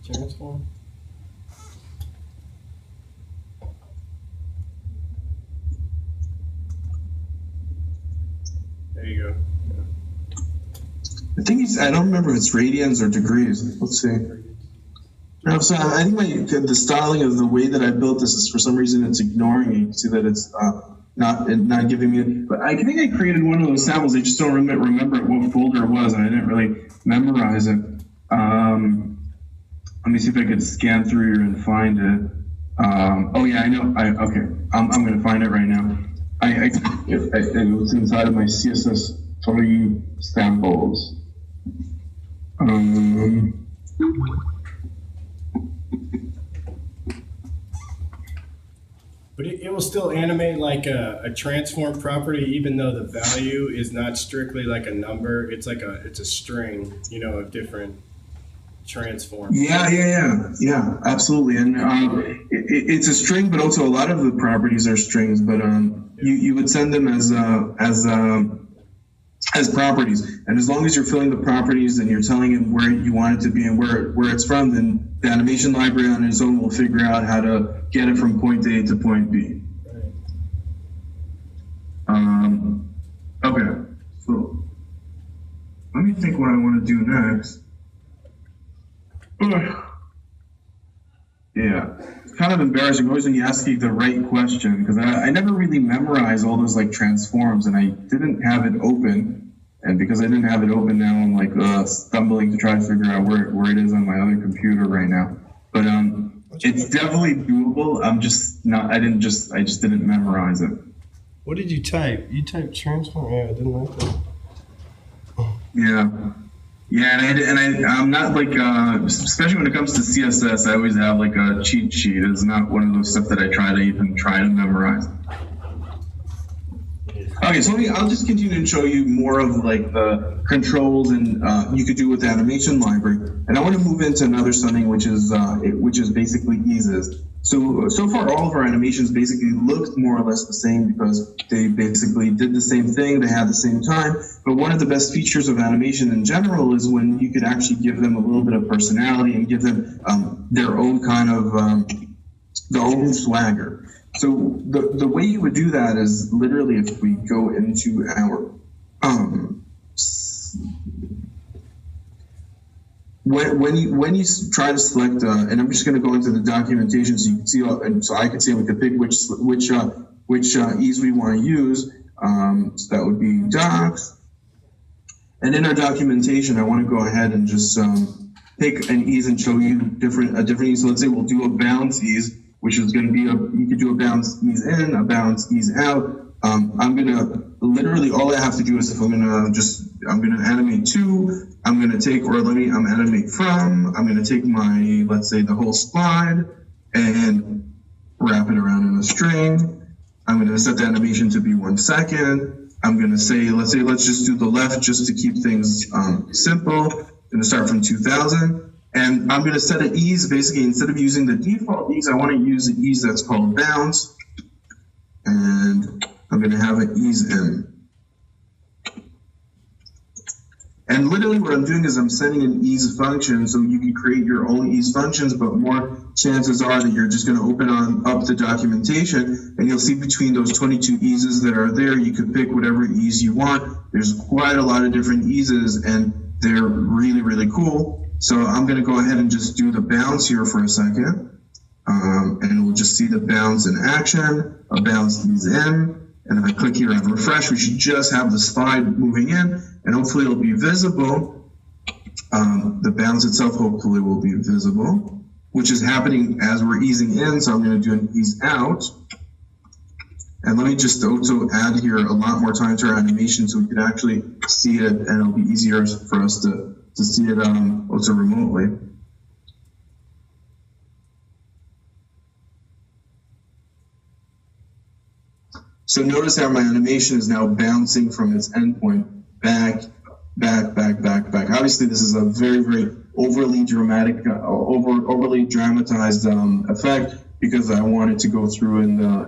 S1: Transform. There you go.
S2: I think I don't remember if it's radians or degrees. Let's see. No, so I think the styling of the way that I built this is for some reason it's ignoring it. You can see that it's not giving me. But I think I created one of those samples. I just don't remember what folder it was, and I didn't really memorize it. Let me see if I could scan through here and find it. Oh yeah, I know. Okay, I'm going to find it right now. It was inside of my CSS3 samples.
S1: But it will still animate like a transform property, even though the value is not strictly like a number. It's like it's a string, you know, of different transforms.
S2: Yeah, absolutely. And it's a string, but also a lot of the properties are strings. But you would send them as properties, and as long as you're filling the properties and you're telling it where you want it to be and where it's from, then the animation library on its own will figure out how to get it from point A to point B. Okay, so let me think what I want to do next. Yeah, it's kind of embarrassing always when you ask you the right question, because I never really memorized all those like transforms, and I didn't have it open. And because I didn't have it open now, I'm like stumbling to try to figure out where it is on my other computer right now. But it's definitely doable. I just didn't memorize it.
S1: What did you type? You typed transform? Yeah, I didn't like that.
S2: Yeah, and I'm not like, especially when it comes to CSS, I always have like a cheat sheet. It's not one of those stuff that I try to memorize. Okay, so I'll just continue to show you more of like the controls and you could do with the animation library. And I want to move into another something which is basically eases. So far all of our animations basically looked more or less the same because they basically did the same thing, they had the same time. But one of the best features of animation in general is when you could actually give them a little bit of personality and give them their own kind of their own swagger. So the way you would do that is literally if we go into our when you try to select and I'm just going to go into the documentation so you can see and so I can see we can pick which ease we want to use. So that would be docs. And in our documentation, I want to go ahead and just pick an ease and show you a different ease. So let's say we'll do a bounce ease, which is going to be you could do a bounce ease in, a bounce ease out. I'm going to literally all I have to do is if I'm going to animate to, I'm going to take, or I'm animate from, I'm going to take my, let's say the whole slide and wrap it around in a string. I'm going to set the animation to be 1 second. I'm going to say, let's just do the left just to keep things simple. I'm going to start from 2000. And I'm going to set an ease, basically, instead of using the default ease, I want to use an ease that's called bounce. And I'm going to have an ease in. And literally what I'm doing is I'm sending an ease function, so you can create your own ease functions, but more chances are that you're just going to open up the documentation, and you'll see between those 22 eases that are there, you could pick whatever ease you want. There's quite a lot of different eases, and they're really, really cool. So I'm going to go ahead and just do the bounce here for a second, and we'll just see the bounce in action. A bounce ease in. And if I click here and refresh, we should just have the slide moving in, and hopefully it'll be visible. The bounce itself hopefully will be visible, which is happening as we're easing in, so I'm going to do an ease out. And let me just also add here a lot more time to our animation so we can actually see it, and it'll be easier for us to see it also remotely. So notice how my animation is now bouncing from its endpoint back. Obviously, this is a very, very overly dramatic, overly dramatized effect because I wanted to go through in the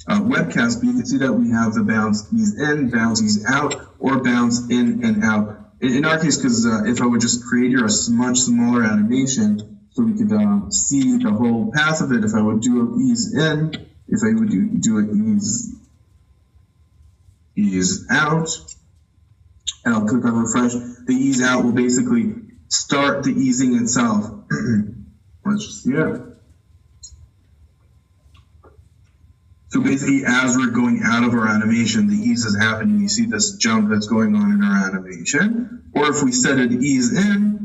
S2: webcast. But you can see that we have the bounce ease in, bounce ease out, or bounce in and out. In our case, because if I would just create here a much smaller animation, so we could see the whole path of it. If I would do an ease in. If I would do an ease out, and I'll click on refresh, the ease out will basically start the easing itself. Let's just see it. So basically, as we're going out of our animation, the ease is happening. You see this jump that's going on in our animation. Or if we set an ease in,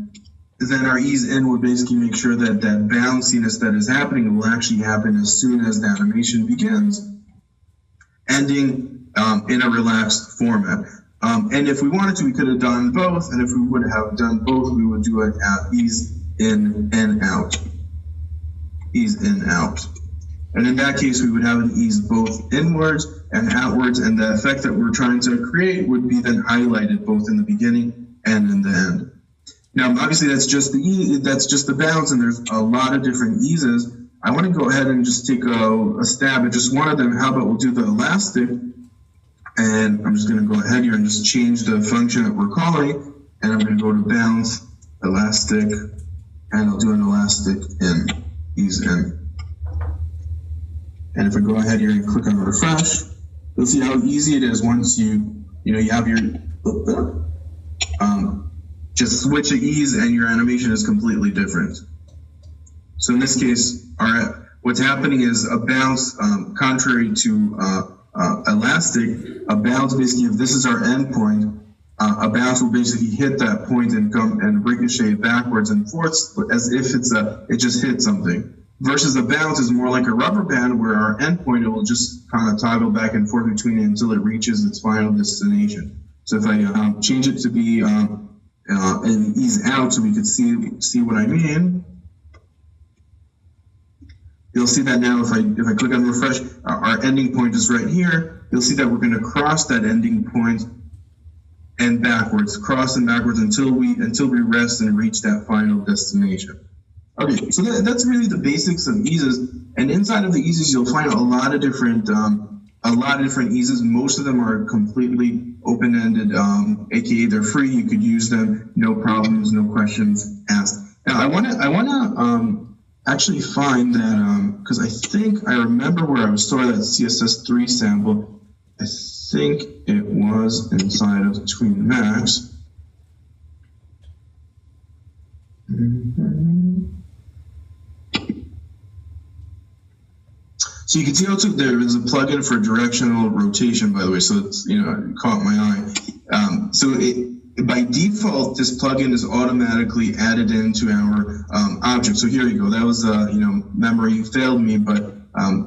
S2: then our ease in will basically make sure that that bounciness that is happening will actually happen as soon as the animation begins, ending in a relaxed format. And if we wanted to, we could have done both, and if we would have done both, we would do it at ease in and out. Ease in, out. And in that case, we would have an ease both inwards and outwards, and the effect that we're trying to create would be then highlighted both in the beginning and in the end. Now, obviously, that's just the bounce, and there's a lot of different eases. I want to go ahead and just take a stab at just one of them. How about we'll do the elastic, and I'm just going to go ahead here and just change the function that we're calling, and I'm going to go to bounce, elastic, and I'll do an elastic in, ease in. And if I go ahead here and click on refresh, you'll see how easy it is once you have your just switch a ease and your animation is completely different. So in this case, what's happening is a bounce, contrary to elastic, a bounce basically, if this is our endpoint, a bounce will basically hit that point and come and ricochet backwards and forth as if it just hit something. Versus a bounce is more like a rubber band where our endpoint, it will just kind of toggle back and forth between it until it reaches its final destination. So if I change it to be and ease out so we could see what I mean. You'll see that now if I click on refresh, our ending point is right here. You'll see that we're going to cross that ending point and backwards, cross and backwards until we rest and reach that final destination. Okay, so that's really the basics of eases. And inside of the eases, you'll find a lot of different eases. Most of them are completely open-ended, aka they're free. You could use them, no problems, no questions asked. Now I wanna actually find that because I think I remember where I saw that CSS3 sample. I think it was inside of Tween Max. So you can see also there is a plugin for directional rotation, by the way, so it's, it caught my eye. By default, this plugin is automatically added into our object. So here you go. That was, memory failed me, but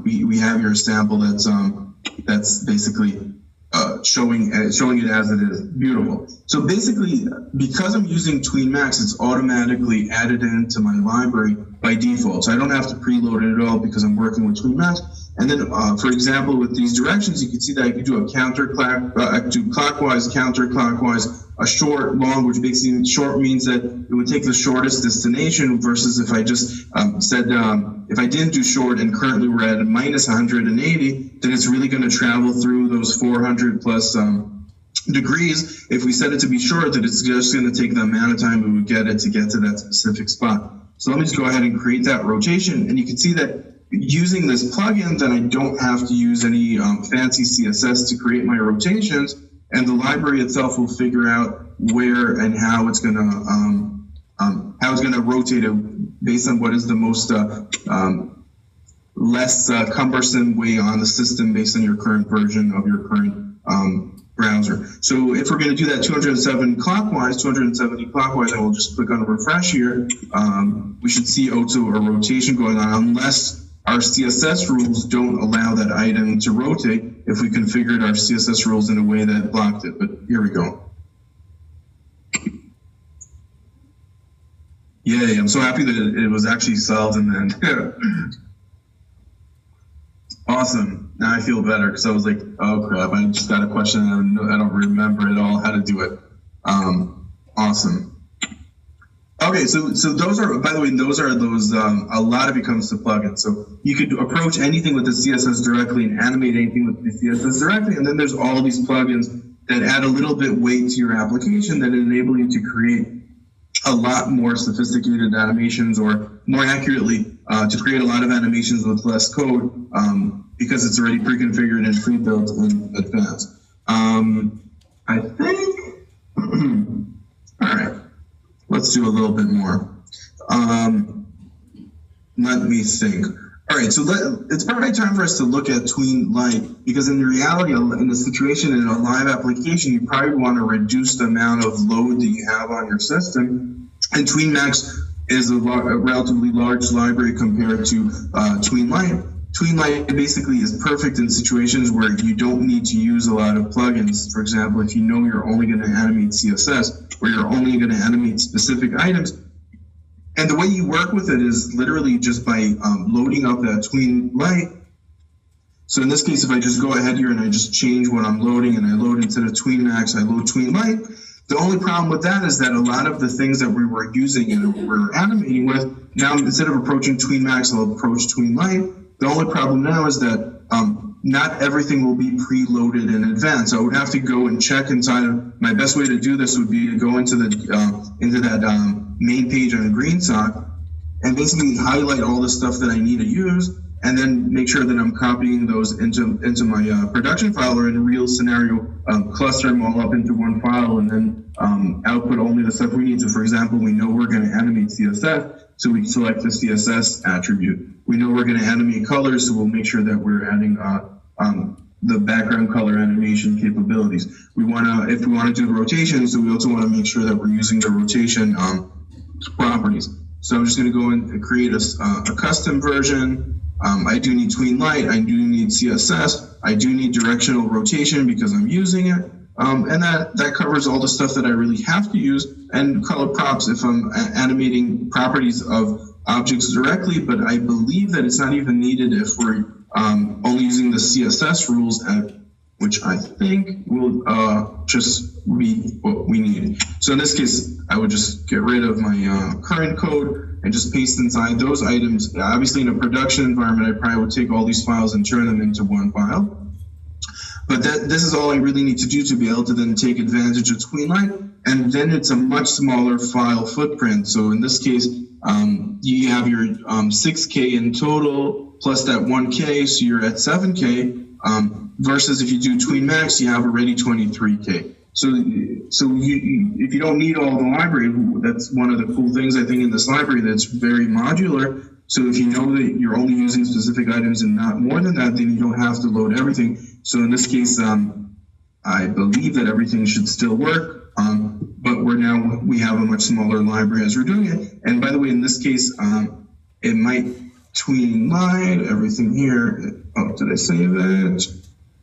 S2: we have your sample that's basically showing it as it is. Beautiful. So basically, because I'm using Tween Max, it's automatically added into my library by default. So I don't have to preload it at all because I'm working with Tween Max. And then, for example, with these directions, you can see that I can do a clockwise, counterclockwise, a short, long, which basically short means that it would take the shortest destination versus if I just said, if I didn't do short and currently we're at minus 180, then it's really going to travel through those 400 plus degrees if we set it to be short, that it's just going to take the amount of time it would get it to get to that specific spot. So let me just go ahead and create that rotation, and you can see that using this plugin, then I don't have to use any fancy CSS to create my rotations, and the library itself will figure out where and how it's going to rotate it based on what is the most less cumbersome way on the system based on your current version of your current browser. So if we're going to do that 270 clockwise, and we'll just click on refresh here, we should see also a rotation going on, unless our CSS rules don't allow that item to rotate if we configured our CSS rules in a way that blocked it. But here we go. Yay, I'm so happy that it was actually solved in the end. Awesome. Now I feel better because I was like, oh crap, I just got a question and I don't remember at all how to do it. Awesome. Okay, so those are, by the way, those a lot of it comes to plugins. So you could approach anything with the CSS directly and animate anything with the CSS directly, and then there's all these plugins that add a little bit weight to your application that enable you to create a lot more sophisticated animations, or more accurately, to create a lot of animations with less code, because it's already pre-configured and pre-built in advance. I think, all right. Let's do a little bit more. Let me think. All right, so it's probably time for us to look at TweenLite, because in reality, in the situation in a live application, you probably want to reduce the amount of load that you have on your system. And TweenMax is a relatively large library compared to TweenLite. TweenLite basically is perfect in situations where you don't need to use a lot of plugins. For example, if you know you're only going to animate CSS, or you're only going to animate specific items. And the way you work with it is literally just by loading up that TweenLite. So in this case, if I just go ahead here and I just change what I'm loading, and I load instead of TweenMax, I load TweenLite. The only problem with that is that a lot of the things that we were using and we're animating with, now instead of approaching TweenMax, I'll approach TweenLite. The only problem now is that not everything will be preloaded in advance. I would have to go and check inside of, my best way to do this would be to go into that main page on GreenSock and basically highlight all the stuff that I need to use, and then make sure that I'm copying those into my production file, or in a real scenario, cluster them all up into one file, and then output only the stuff we need. So for example, we know we're going to animate CSS, so we select the CSS attribute. We know we're going to animate colors, so we'll make sure that we're adding the background color animation capabilities. If we want to do the rotation, so we also want to make sure that we're using the rotation properties. So I'm just going to go and create a custom version. I do need TweenLite, I do need CSS, I do need directional rotation because I'm using it. And that covers all the stuff that I really have to use, and color props if I'm animating properties of objects directly, but I believe that it's not even needed if we're only using the CSS rules, which I think will just be what we need. So in this case, I would just get rid of my current code and just paste inside those items. Obviously, in a production environment, I probably would take all these files and turn them into one file. But this is all I really need to do to be able to then take advantage of TweenLite, and then it's a much smaller file footprint. So in this case, you have your 6K in total plus that 1K, so you're at 7K. Versus if you do TweenMax, you have already 23K. So if you don't need all the library, that's one of the cool things I think in this library, that's very modular. So if you know that you're only using specific items and not more than that, then you don't have to load everything. So in this case, I believe that everything should still work, but we have a much smaller library as we're doing it. And by the way, in this case, it might TweenLite, everything here. Oh, did I save it?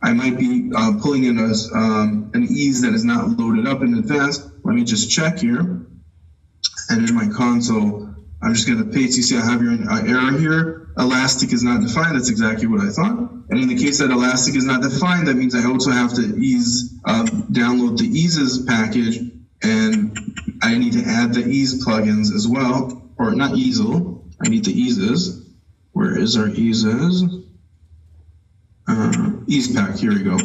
S2: I might be pulling in an ease that is not loaded up in advance. Let me just check here. And in my console, I'm just going to paste. You see I have your error here. Elastic is not defined. That's exactly what I thought. And in the case that elastic is not defined, that means I also have to download the eases package, and I need to add the ease plugins as well. Or not easel. I need the eases. Where is our eases? Ease pack, here we go.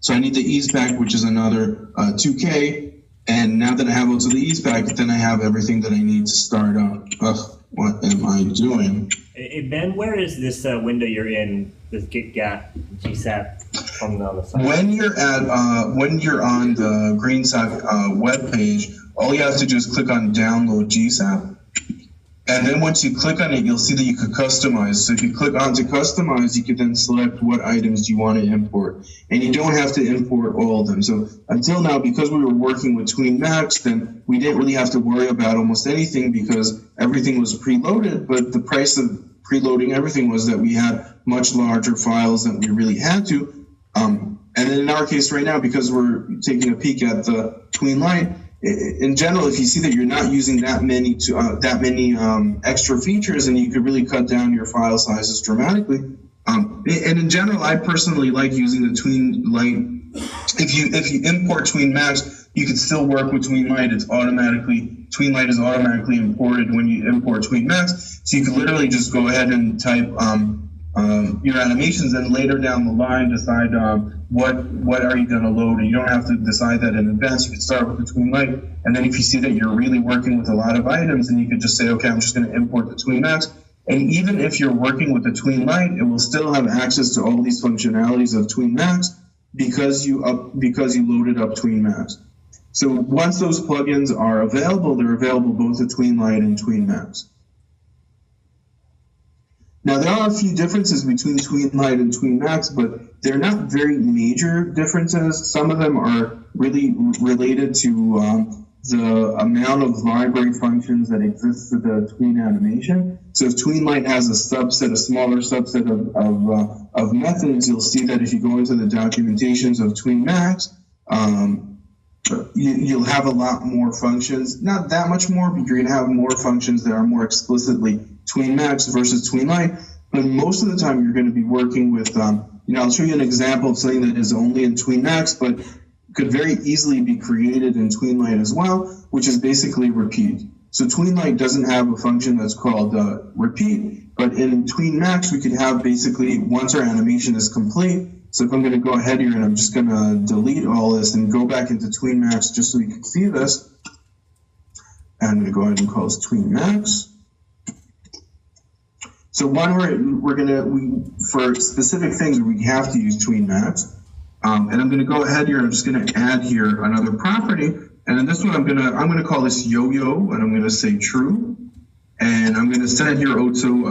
S5: So I need the ease pack, which is another 2K. And now that I have also the ease pack, then I have everything that I need to start up. What am I doing?
S6: Hey, Ben, where is this window you're in, this GSAP on the side?
S5: When you're on the GreenSock web page, all you have to do is click on download GSAP. And then once you click on it, you'll see that you could customize. So if you click on to customize, you can then select what items you want to import. And you don't have to import all of them. So until now, because we were working with Tween Max, then we didn't really have to worry about almost anything because everything was preloaded. But the price of preloading everything was that we had much larger files than we really had to. And then in our case right now, because we're taking a peek at the TweenLite, in general, if you see that you're not using that many extra features, and you could really cut down your file sizes dramatically. And in general, I personally like using the TweenLite. If you import Tween Max, you can still work with TweenLite. TweenLite is automatically imported when you import Tween Max. So you can literally just go ahead and type your animations, and later down the line decide what are you going to load. And you don't have to decide that in advance. You can start with the TweenLite, and then if you see that you're really working with a lot of items, then you could just say, okay, I'm just going to import the Tween Max. And even if you're working with the TweenLite, it will still have access to all these functionalities of Tween Max because you loaded up Tween Max. So once those plugins are available, they're available both at TweenLite and Tween Max. Now, there are a few differences between TweenLite and Tween Max, but they're not very major differences. Some of them are really related to the amount of library functions that exist to the Tween animation. So if TweenLite has a smaller subset of methods, you'll see that if you go into the documentations of Tween Max, you'll have a lot more functions. Not that much more, but you're going to have more functions that are more explicitly Tween Max versus TweenLite. But most of the time, you're going to be working with, I'll show you an example of something that is only in Tween Max, but could very easily be created in TweenLite as well, which is basically repeat. So TweenLite doesn't have a function that's called repeat, but in Tween Max, we could have basically, once our animation is complete, so if I'm going to go ahead here and I'm just going to delete all this and go back into Tween Max just so we can see this, and I'm going to go ahead and call this Tween Max. So one, for specific things, we have to use Tween Max. And I'm going to go ahead here. I'm just going to add here another property. And in this one, I'm going to call this yo-yo, and I'm going to say true. And I'm going to set here also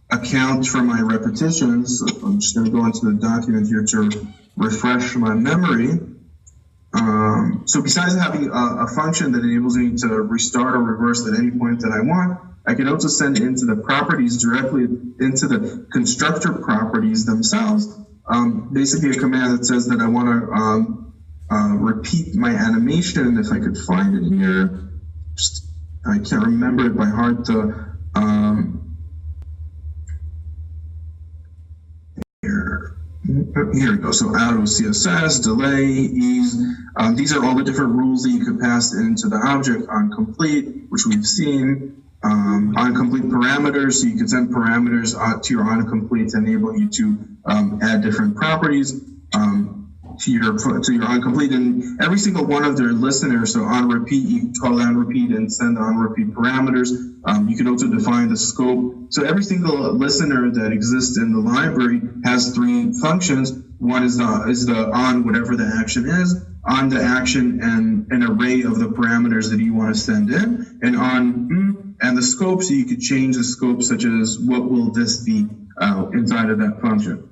S5: account for my repetitions. So I'm just going to go into the document here to refresh my memory. So besides having a function that enables me to restart or reverse at any point that I want, I can also send into the properties directly into the constructor properties themselves. Basically a command that says that I want to repeat my animation. If I could find it here, I can't remember it by heart. Here we go. So auto CSS, delay, ease. These are all the different rules that you could pass into the object on complete, which we've seen. On complete parameters, so you can send parameters to your on complete to enable you to add different properties to your on complete, and every single one of their listeners. So on repeat, you can call on repeat and send on repeat parameters. You can also define the scope. So every single listener that exists in the library has three functions. One is the on whatever the action is, on the action and an array of the parameters that you want to send in, and on and the scope, so you could change the scope, such as what will this be inside of that function.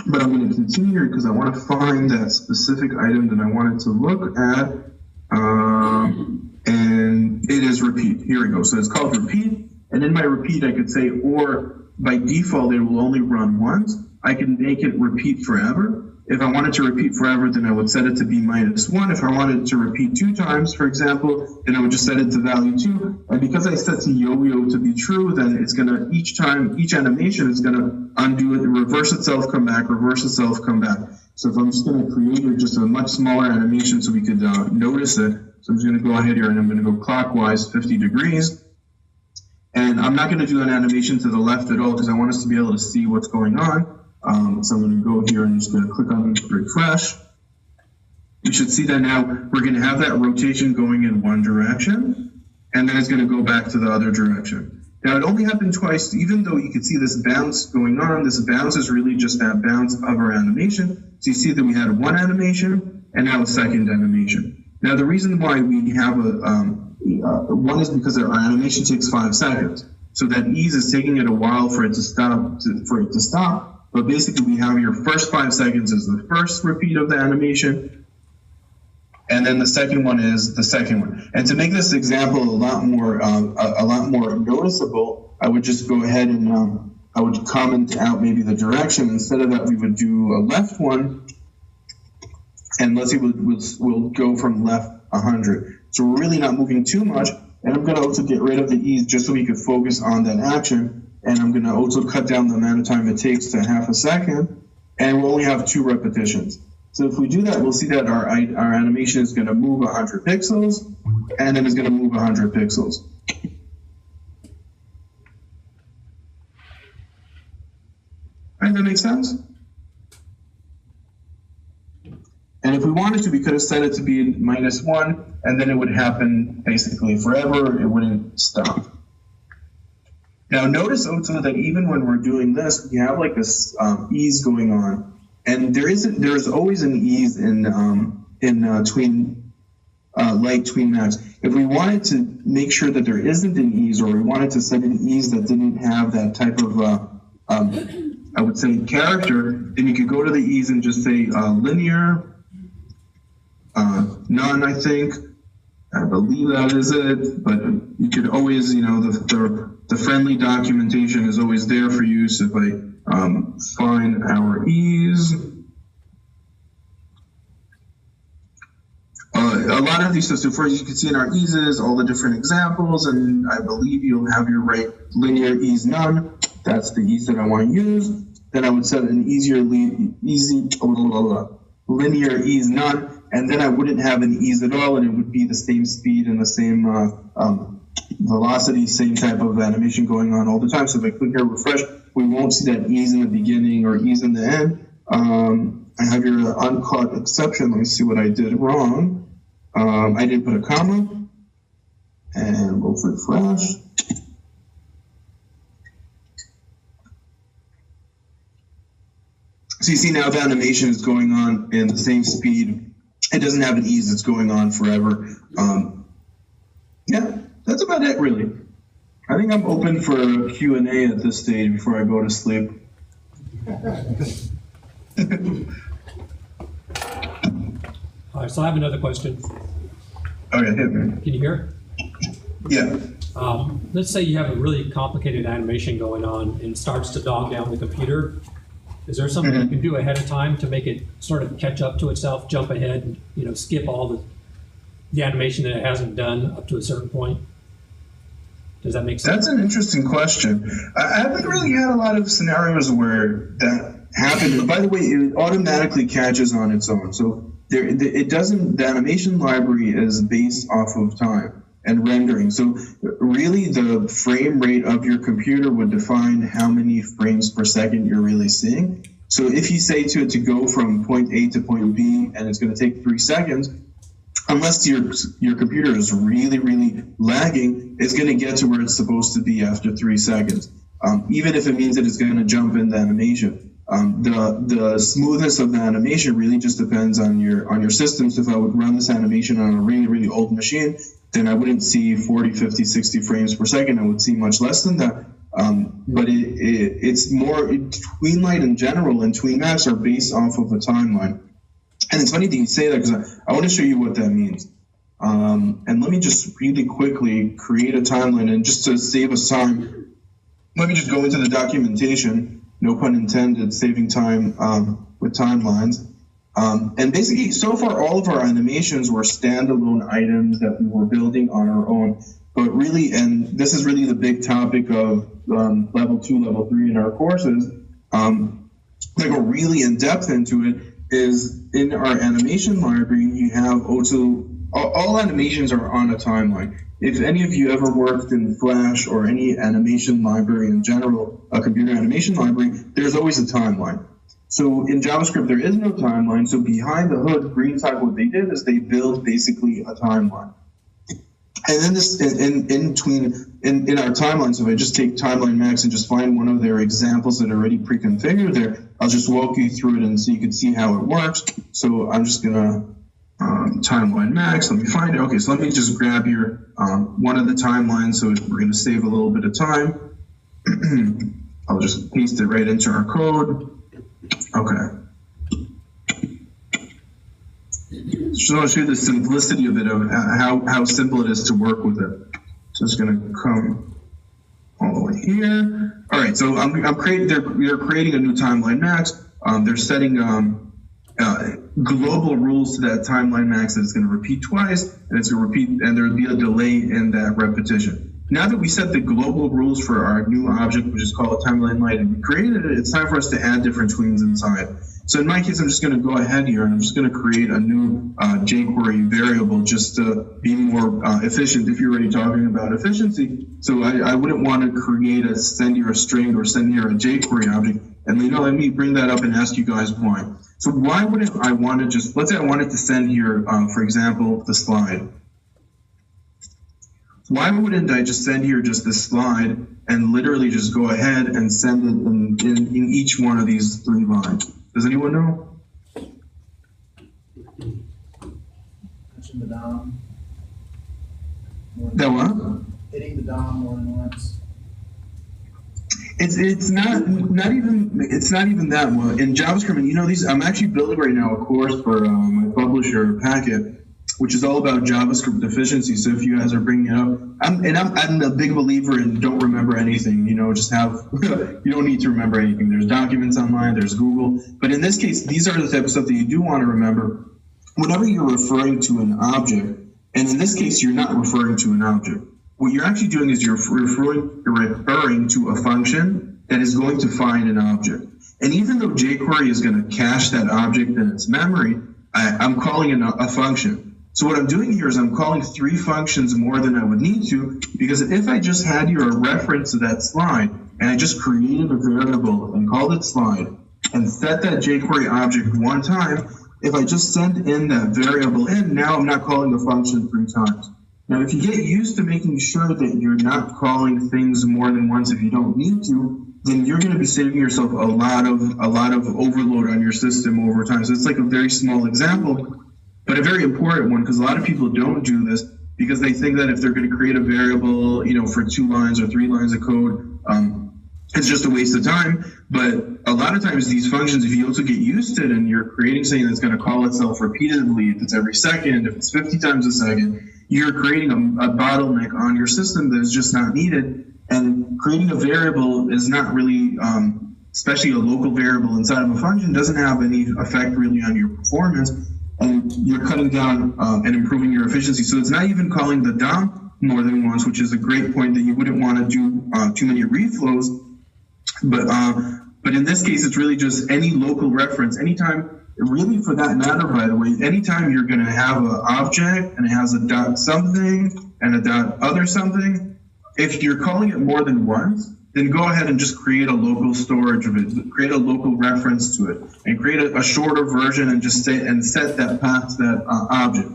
S5: But I'm going to continue here because I want to find that specific item that I wanted to look at, and it is repeat. Here we go. So it's called repeat, and in my repeat, I could say, or by default, it will only run once. I can make it repeat forever. If I wanted to repeat forever, then I would set it to be -1. If I wanted to repeat 2 times, for example, then I would just set it to value 2. And because I set the yo-yo to be true, then it's going to, each animation is going to undo it, reverse itself, come back, reverse itself, come back. So if I'm just going to create here just a much smaller animation so we could notice it. So I'm just going to go ahead here and I'm going to go clockwise 50 degrees. And I'm not going to do an animation to the left at all because I want us to be able to see what's going on. So I'm going to go here and just going to click on refresh.
S2: you should see that now we're going to have that rotation going in one direction, and then it's going to go back to the other direction. Now, it only happened twice, even though you can see this bounce going on. This bounce is really just that bounce of our animation. So you see that we had one animation and now a second animation. Now, the reason why we have one is because our animation takes 5 seconds. So that ease is taking it a while for it to stop. But basically, we have your first 5 seconds is the first repeat of the animation, and then the second one is the second one. And to make this example a lot more noticeable, I would just go ahead and I would comment out maybe the direction. Instead of that, we would do a left one, and let's say we'll go from left 100. So we're really not moving too much. And I'm going to also get rid of the ease just so we could focus on that action. And I'm going to also cut down the amount of time it takes to half a second. And we'll only have 2 repetitions. So if we do that, we'll see that our animation is going to move 100 pixels, and then it's going to move 100 pixels. Right, that makes sense? And if we wanted to, we could have set it to be -1, and then it would happen basically forever. It wouldn't stop. Now notice also that even when we're doing this, we have like this ease going on. And there's always an ease in TweenLite, Tween Max. If we wanted to make sure that there isn't an ease, or we wanted to set an ease that didn't have that type of, I would say, character, then you could go to the ease and just say linear, none, I think. I believe that is it, but you could always, the friendly documentation is always there for you. So if I find our ease, a lot of these, so first you can see in our eases all the different examples, and I believe you'll have your right linear ease none. That's the ease that I want to use. Then I would set an linear ease none, and then I wouldn't have an ease at all, and it would be the same speed and the same velocity, same type of animation going on all the time. So if I click here, refresh, we won't see that ease in the beginning or ease in the end. I have your uncaught exception. Let me see what I did wrong. I didn't put a comma, and we'll refresh. So you see now the animation is going on in the same speed. It doesn't have an ease, it's going on forever. Yeah, that's about it, really. I think I'm open for Q&A at this stage before I go to sleep.
S3: All right, so I have another question.
S2: Okay, hit me.
S3: Can you hear?
S2: Yeah.
S3: Let's say you have a really complicated animation going on and it starts to dog down the computer. Is there something you can do ahead of time to make it sort of catch up to itself, jump ahead, and skip all the animation that it hasn't done up to a certain point? Does that make sense?
S2: That's an interesting question. I haven't really had a lot of scenarios where that happened. By the way, it automatically catches on its own. So it doesn't. The animation library is based off of time and rendering. So really the frame rate of your computer would define how many frames per second you're really seeing. So if you say to it to go from point A to point B and it's going to take 3 seconds, unless your computer is really, really lagging, it's going to get to where it's supposed to be after 3 seconds, even if it means that it's going to jump in the animation. The smoothness of the animation really just depends on your system. So if I would run this animation on a really, really old machine, then I wouldn't see 40, 50, 60 frames per second. I would see much less than that. But it's more, TweenLite in general and Tween Max are based off of a timeline. And it's funny that you say that because I want to show you what that means. And let me just really quickly create a timeline, and just to save us time, let me just go into the documentation. No pun intended, saving time with timelines. And basically, so far, all of our animations were standalone items that we were building on our own. But really, and this is really the big topic of level 2, level 3 in our courses, that go really in depth into it, is in our animation library, you have also, all animations are on a timeline. If any of you ever worked in Flash or any animation library in general, a computer animation library, there's always a timeline.
S5: So in JavaScript, there is no timeline. So behind the hood, GreenSock, what they did is they built basically a timeline. And then this in Tween, in our timeline, so if I just take Timeline Max and just find one of their examples that are already pre-configured there, I'll just walk you through it and so you can see how it works. So I'm just gonna Timeline Max, let me find it. Okay, so let me just grab here one of the timelines, so we're gonna save a little bit of time. I'll just paste it right into our code. Okay. So I'll show you the simplicity of it, of how simple it is to work with it. So it's going to come all the way here. All right, so they're creating a new Timeline Max. They're setting global rules to that Timeline Max that it's going to repeat twice, and it's going to repeat, and there'll be a delay in that repetition. Now that we set the global rules for our new object, which is called TweenLite, and we created it, it's time for us to add different tweens inside. So in my case, I'm just going to go ahead here and I'm just going to create a new jQuery variable just to be more efficient if you're already talking about efficiency. So I wouldn't want to send here a string or send here a jQuery object. And let me bring that up and ask you guys why. So why wouldn't I want to just, let's say I wanted to send here, for example, the slide. Why wouldn't I just send here just this slide and literally just go ahead and send it in each one of these 3 lines? Does anyone know?
S7: Touching the DOM.
S5: That what?
S7: Hitting the DOM more than once.
S5: It's not even that one. In JavaScript, and I'm actually building right now a course for my publisher Packet, which is all about JavaScript efficiency. So if you guys are bringing it up, I'm a big believer in don't remember anything. Just have you don't need to remember anything. There's documents online, there's Google, but in this case, these are the type of stuff that you do want to remember whenever you're referring to an object. And in this case, you're not referring to an object. What you're actually doing is you're referring to a function that is going to find an object. And even though jQuery is going to cache that object in its memory, I'm calling it a function. So what I'm doing here is I'm calling 3 functions more than I would need to, because if I just had here a reference to that slide, and I just created a variable and called it slide, and set that jQuery object 1 time, if I just send in that variable in, now I'm not calling the function 3 times. Now, if you get used to making sure that you're not calling things more than once if you don't need to, then you're going to be saving yourself a lot of overload on your system over time. So it's like a very small example, but a very important one, because a lot of people don't do this because they think that if they're going to create a variable, for 2 lines or 3 lines of code, it's just a waste of time. But a lot of times these functions, if you also get used to it and you're creating something that's going to call itself repeatedly, if it's every second, if it's 50 times a second, you're creating a bottleneck on your system that is just not needed. And creating a variable is not really, especially a local variable inside of a function, doesn't have any effect really on your performance. And you're cutting down and improving your efficiency. So it's not even calling the DOM more than once, which is a great point that you wouldn't want to do too many reflows. But in this case, it's really just any local reference. Anytime, really for that matter, by the way, anytime you're going to have an object and it has a dot something and a dot other something, if you're calling it more than once, then go ahead and just create a local storage of it, create a local reference to it, and create a shorter version and just set that path to that object.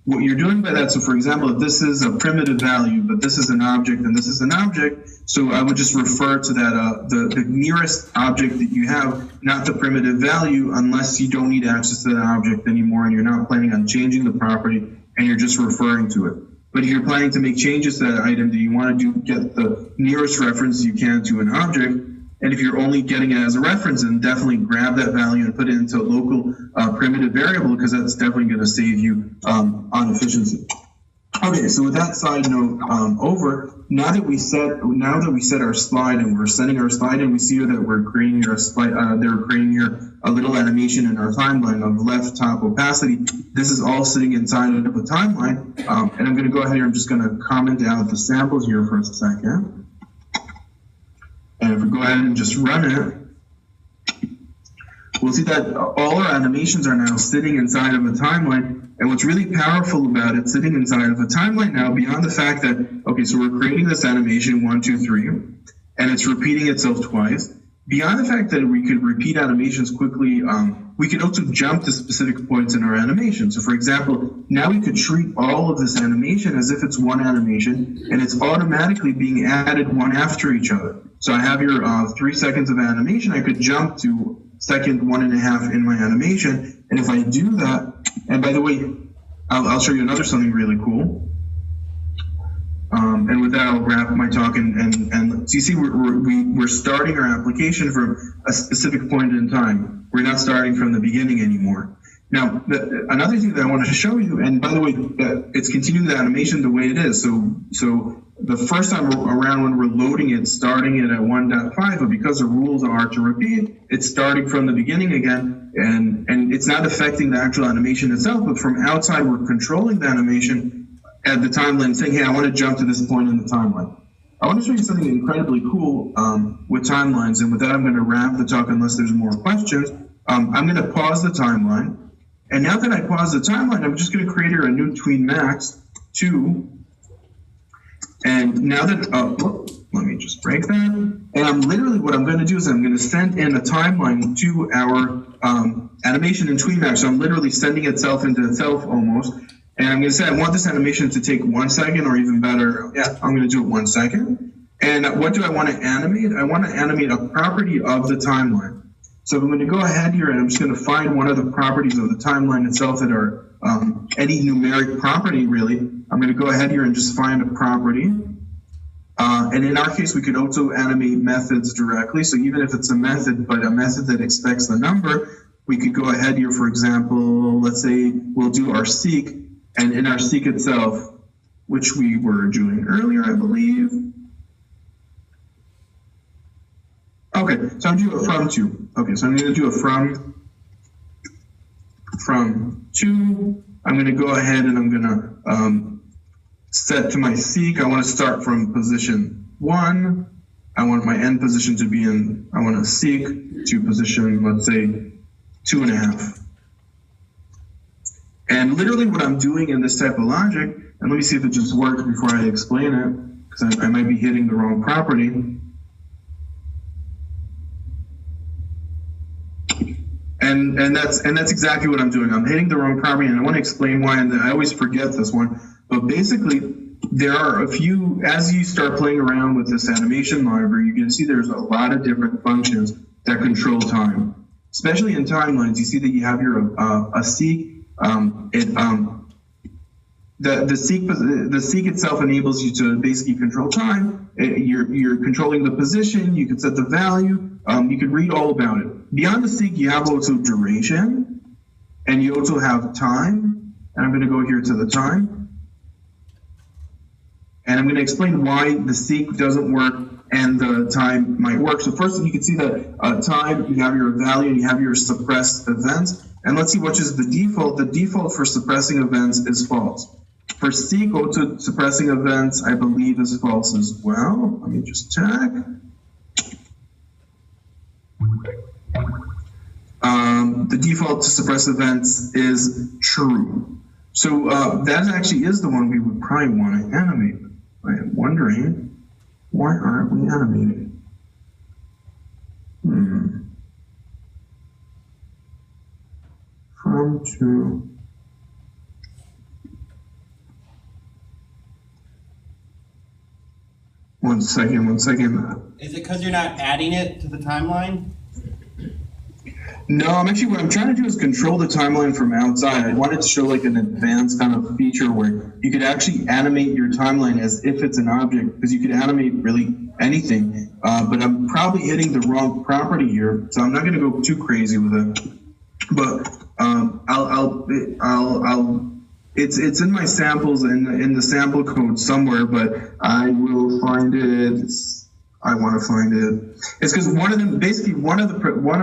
S5: What you're doing by that, so for example, if this is a primitive value, but this is an object and this is an object, so I would just refer to that the nearest object that you have, not the primitive value, unless you don't need access to that object anymore and you're not planning on changing the property and you're just referring to it. But if you're planning to make changes to that item that you want to do, get the nearest reference you can to an object, and if you're only getting it as a reference, then definitely grab that value and put it into a local primitive variable, because that's definitely going to save you on efficiency. Okay, so with that side note over, now that we set our slide and we're setting our slide, and we see here that we're creating here a slide, they're creating here a little animation in our timeline of left top opacity. This is all sitting inside of a timeline, and I'm going to go ahead here. I'm just going to comment out the samples here for a second. And if we go ahead and just run it, we'll see that all our animations are now sitting inside of a timeline. And what's really powerful about it sitting inside of a timeline now, beyond the fact that, okay, so we're creating this animation 1, 2, 3, and it's repeating itself twice. beyond the fact that we could repeat animations quickly, we could also jump to specific points in our animation. So for example, now we could treat all of this animation as if it's one animation, and it's automatically being added one after each other. So I have your 3 seconds of animation. I could jump to second 1.5 in my animation. And if I do that, and by the way, I'll show you another something really cool. And with that, I'll wrap my talk. And so you see, we're starting our application from a specific point in time. We're not starting from the beginning anymore. Now, another thing that I wanted to show you, and by the way, it's continuing the animation the way it is. So the first time around when we're loading it, starting it at 1.5, but because the rules are to repeat, it's starting from the beginning again, and it's not affecting the actual animation itself, but from outside, we're controlling the animation at the timeline, saying, hey, I want to jump to this point in the timeline. I want to show you something incredibly cool with timelines, and with that, I'm going to wrap the talk unless there's more questions. I'm going to pause the timeline, and now that I pause the timeline, I'm just going to create here a new Tween Max 2, and now that, let me just break that, and I'm literally, what I'm going to do is I'm going to send in a timeline to our animation in Tween Max, so I'm literally sending itself into itself almost. And I'm going to say I want this animation to take 1 second, or even better, yeah, I'm going to do it 1 second. And what do I want to animate? I want to animate a property of the timeline. So I'm going to go ahead here and I'm just going to find one of the properties of the timeline itself that are any numeric property, really. I'm going to go ahead here and just find a property. And in our case, we could also animate methods directly. So even if it's a method, but a method that expects the number, we could go ahead here, for example, let's say we'll do our seek. And in our seek itself, which we were doing earlier, I believe. Okay, so I'm doing a from to. Okay, so I'm going to do a from to. I'm going to go ahead and I'm going to set to my seek. I want to start from position 1. I want my end position to be in, I want to seek to position, let's say, 2.5. And literally what I'm doing in this type of logic, and let me see if it just works before I explain it, because I might be hitting the wrong property. And that's exactly what I'm doing. I'm hitting the wrong property, and I want to explain why, and I always forget this one. But basically, there are a few, as you start playing around with this animation library, you can see there's a lot of different functions that control time. Especially in timelines, you see that you have your a seek. The seek itself enables you to basically control time. You're controlling the position. You can set the value. You can read all about it. Beyond the seek, you have also duration, and you also have time. And I'm going to go here to the time, and I'm going to explain why the seek doesn't work and the time might work. So first, you can see the time. You have your value, and you have your suppressed events. And let's see which is the default. The default for suppressing events is false. For seek, auto suppressing events, I believe is false as well. Let me just check. The default to suppress events is true. So that actually is the one we would probably want to animate. I am wondering, why aren't we animating? From to. One second.
S4: Is it because you're not adding it to the timeline?
S5: No, what I'm trying to do is control the timeline from outside. I wanted to show like an advanced kind of feature where you could actually animate your timeline as if it's an object, because you could animate really anything. But I'm probably hitting the wrong property here, so I'm not going to go too crazy with it. But it's in my samples in the sample code somewhere, but I will find it. I want to find it. It's because one of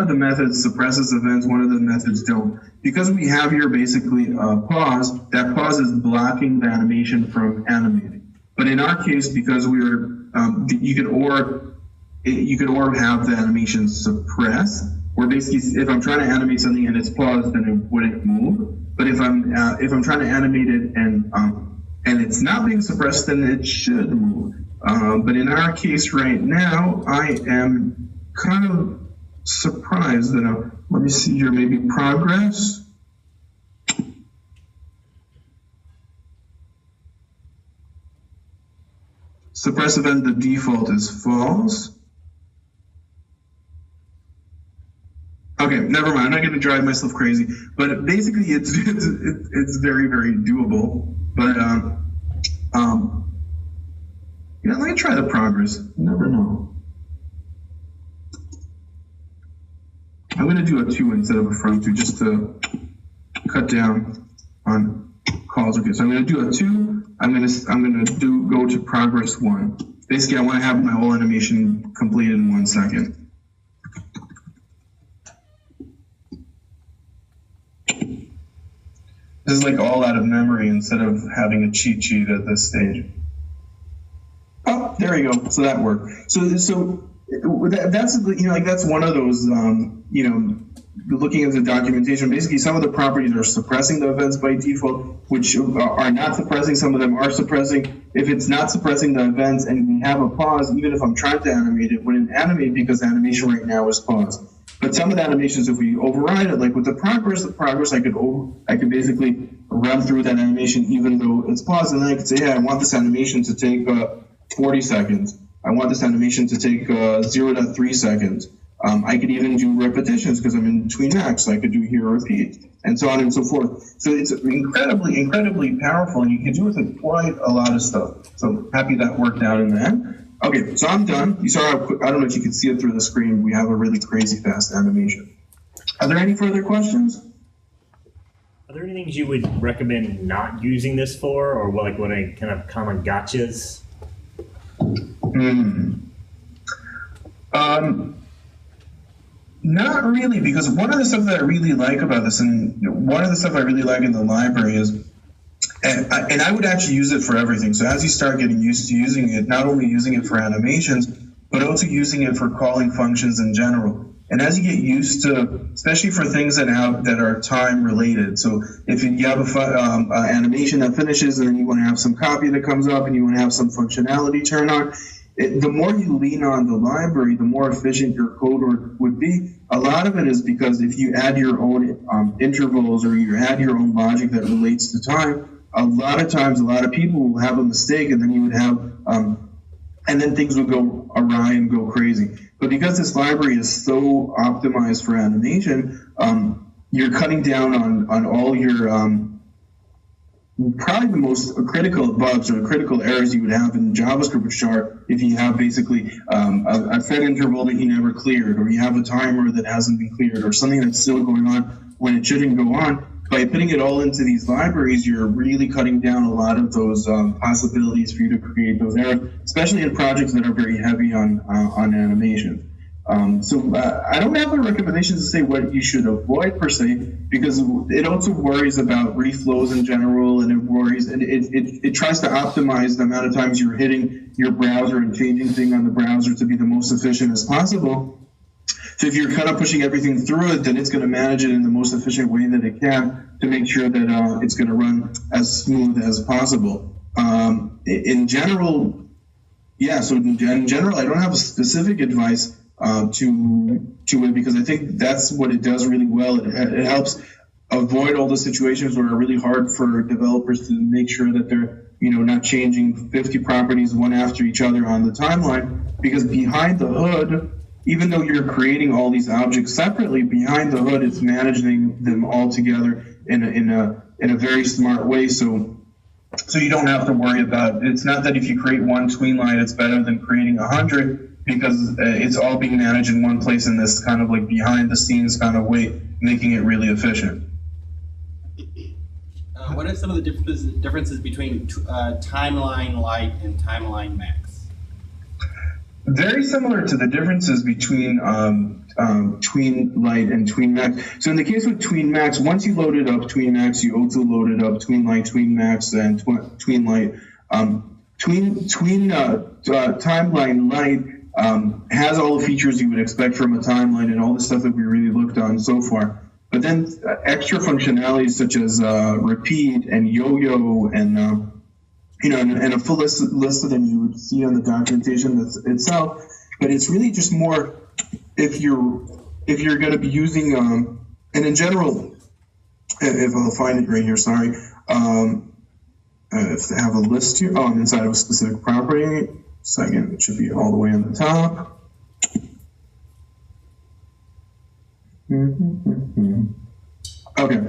S5: the methods suppresses events, one of the methods don't. Because we have here basically a pause, that pause is blocking the animation from animating. But in our case, because we're you could have the animation suppressed, where basically if I'm trying to animate something and it's paused, then it wouldn't move. But if I'm trying to animate it and it's not being suppressed, then it should move. But in our case right now, I am
S2: kind of surprised that, let me see here, maybe progress. Suppress event, the default is false. Okay, never mind. I'm not going to drive myself crazy, but basically it's very, very doable. But yeah, let me try the progress. You never know. I'm going to do a 2 instead of a from 2 just to cut down on calls. Okay, so I'm going to do a 2. I'm going to go to progress 1. Basically, I want to have my whole animation completed in 1 second. This is like all out of memory instead of having a cheat sheet at this stage. Oh, there you go. So that worked. So that's that's one of those looking at the documentation. Basically, some of the properties are suppressing the events by default, which are not suppressing. Some of them are suppressing. If it's not suppressing the events and we have a pause, even if I'm trying to animate it, wouldn't animate because the animation right now is paused. But some of the animations, if we override it, like with the progress, I could basically run through that animation even though it's paused, and then I could say, hey, I want this animation to take 40 seconds. I want this animation to take 0.3 seconds. I could even do repetitions because I'm in TweenMax, so I could do here repeat, and so on and so forth. So it's incredibly, incredibly powerful, and you can do it with quite a lot of stuff. So happy that worked out in the end. Okay, so I'm done. You saw how quick, I don't know if you can see it through the screen. We have a really crazy fast animation. Are there any further questions?
S6: Are there any things you would recommend not using this for, or like what I kind of common gotchas?
S2: Not really, because one of the stuff that I really like about this, and one of the stuff I really like in the library is, and I would actually use it for everything. So as you start getting used to using it, not only using it for animations, but also using it for calling functions in general. And as you get used to, especially for things that are time related. So if you have a animation that finishes and then you want to have some copy that comes up and you want to have some functionality turn on, the more you lean on the library, the more efficient your code would be. A lot of it is because if you add your own intervals or you add your own logic that relates to time, a lot of times, a lot of people will have a mistake, and then you would have, and then things would go awry and go crazy. But because this library is so optimized for animation, you're cutting down on all your probably the most critical bugs or critical errors you would have in JavaScript, which are if you have basically a fed interval that you never cleared, or you have a timer that hasn't been cleared, or something that's still going on when it shouldn't go on. By putting it all into these libraries, you're really cutting down a lot of those possibilities for you to create those errors, especially in projects that are very heavy on animation. So I don't have a recommendation to say what you should avoid per se, because it also worries about reflows in general, and it tries to optimize the amount of times you're hitting your browser and changing things on the browser to be the most efficient as possible. So if you're kind of pushing everything through it, then it's going to manage it in the most efficient way that it can to make sure that it's going to run as smooth as possible. In general, yeah, so in general, I don't have a specific advice to it, because I think that's what it does really well. It helps avoid all the situations where are really hard for developers to make sure that they're not changing 50 properties one after each other on the timeline, because behind the hood, even though you're creating all these objects separately, behind the hood it's managing them all together in a very smart way. So you don't have to worry about, it's not that if you create one TweenLite it's better than creating 100, because it's all being managed in one place in this kind of like behind the scenes kind of way, making it really efficient.
S4: What are some of the differences between Timeline Lite and Timeline Max?
S2: Very similar to the differences between TweenLite and TweenMax. So in the case with TweenMax, once you loaded up TweenMax, you also loaded up TweenLite, TweenMax, and TweenLite. Timeline Lite has all the features you would expect from a timeline and all the stuff that we really looked on so far. But then extra functionalities such as repeat and yo-yo and and a full list of them you would see on the documentation itself. But it's really just more
S5: if you're going to be using, and in general, if I'll find it right here, sorry, if I have a list here, I'm inside of a specific property. Second, it should be all the way on the top. Okay,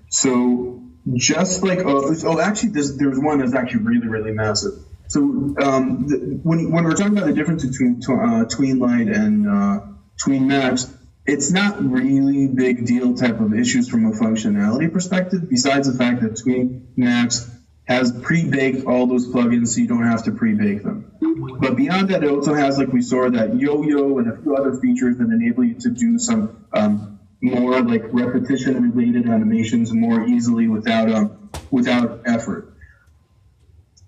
S5: so just like, actually, there's one that's actually really, really massive. So when we're talking about the difference between TweenLite and Tween Max, it's not really big deal type of issues from a functionality perspective, besides the fact that Tween Max has pre-baked all those plugins so you don't have to pre-bake them. But beyond that, it also has, like we saw, that yo-yo and a few other features that enable you to do some more like repetition-related animations more easily without effort.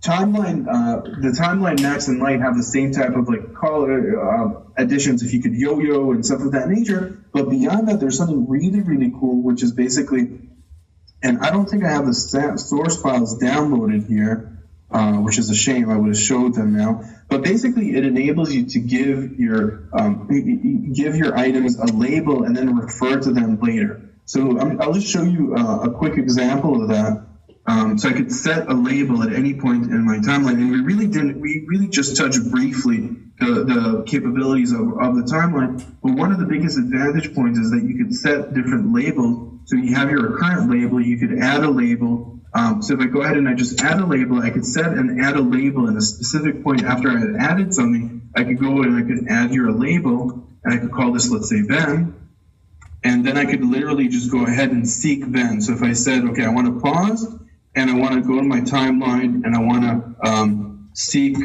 S5: The Timeline Max and Lite have the same type of like additions, if you could yo-yo and stuff of that nature. But beyond that, there's something really, really cool, which is basically, and I don't think I have the source files downloaded here, which is a shame. I would have showed them now. But basically, it enables you to give your items a label and then refer to them later. So I'll just show you a quick example of that. So I could set a label at any point in my timeline, and we really just touched briefly the capabilities of the timeline. But one of the biggest advantage points is that you could set different labels. So you have your current label, you could add a label. So if I go ahead and I just add a label, I could set and add a label in a specific point after I had added something. I could go and I could add here a label, and I could call this, let's say, Ben. And then I could literally just go ahead and seek Ben. So if I said, okay, I want to pause, and I want to go to my timeline, and I want to seek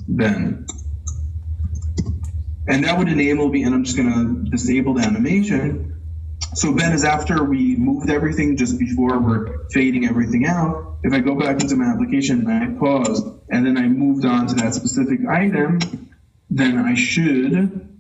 S5: Ben. And that would enable me, and I'm just going to disable the animation. So Ben is after we moved everything just before we're fading everything out. If I go back into my application and I pause, and then I moved on to that specific item, then I should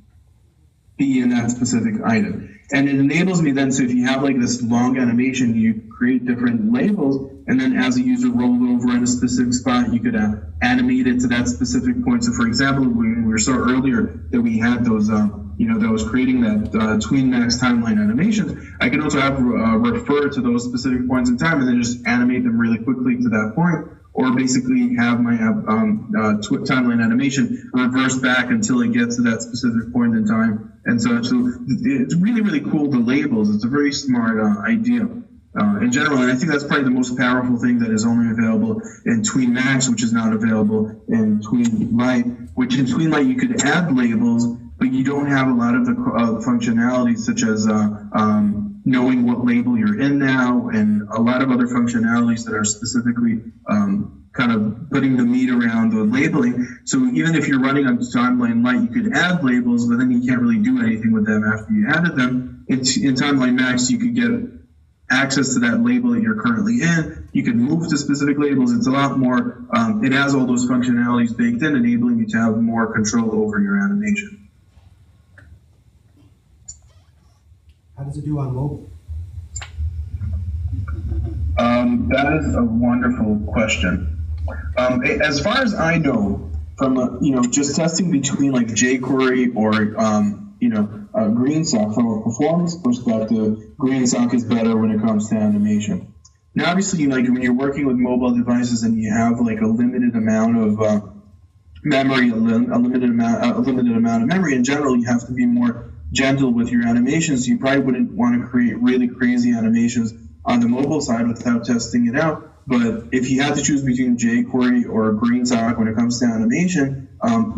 S5: be in that specific item. And it enables me then, so if you have like this long animation, you create different labels, and then as a user rolled over in a specific spot, you could animate it to that specific point. So for example, when we saw earlier that we had those, that was creating that Tween Max timeline animations, I can also have refer to those specific points in time and then just animate them really quickly to that point, or basically have my timeline animation reverse back until it gets to that specific point in time. And so it's really, really cool, the labels. It's a very smart idea in general. And I think that's probably the most powerful thing that is only available in Tween Max, which is not available in TweenLite, which in TweenLite you could add labels, but you don't have a lot of the functionalities such as knowing what label you're in now, and a lot of other functionalities that are specifically kind of putting the meat around the labeling. So even if you're running on Timeline Lite, you could add labels, but then you can't really do anything with them after you added them. In Timeline Max, you could get access to that label that you're currently in. You can move to specific labels. It's a lot more, it has all those functionalities baked in, enabling you to have more control over your animation.
S8: How does it do on mobile?
S5: That is a wonderful question. As far as I know, from just testing between like jQuery or GreenSock, from a performance perspective, GreenSock is better when it comes to animation. Now, obviously, like when you're working with mobile devices and you have like a limited amount of memory, a limited amount of memory in general, you have to be more gentle with your animations. You probably wouldn't want to create really crazy animations on the mobile side without testing it out. But if you had to choose between jQuery or GreenSock when it comes to animation,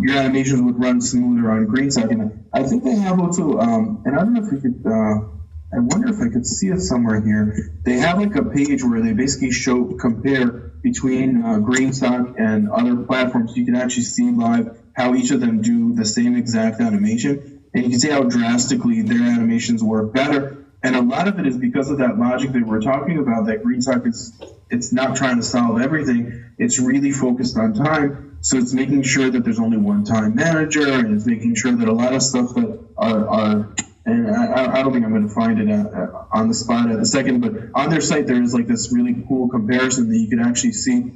S5: your animations would run smoother on GreenSock. And I think they have also, and I don't know if we could, I wonder if I could see it somewhere here. They have like a page where they basically compare between GreenSock and other platforms. You can actually see live how each of them do the same exact animation. And you can see how drastically their animations work better. And a lot of it is because of that logic that we're talking about, that GreenSock it's not trying to solve everything. It's really focused on time. So it's making sure that there's only one time manager, and it's making sure that a lot of stuff that are and I don't think I'm going to find it on the spot at a second, but on their site there is like this really cool comparison that you can actually see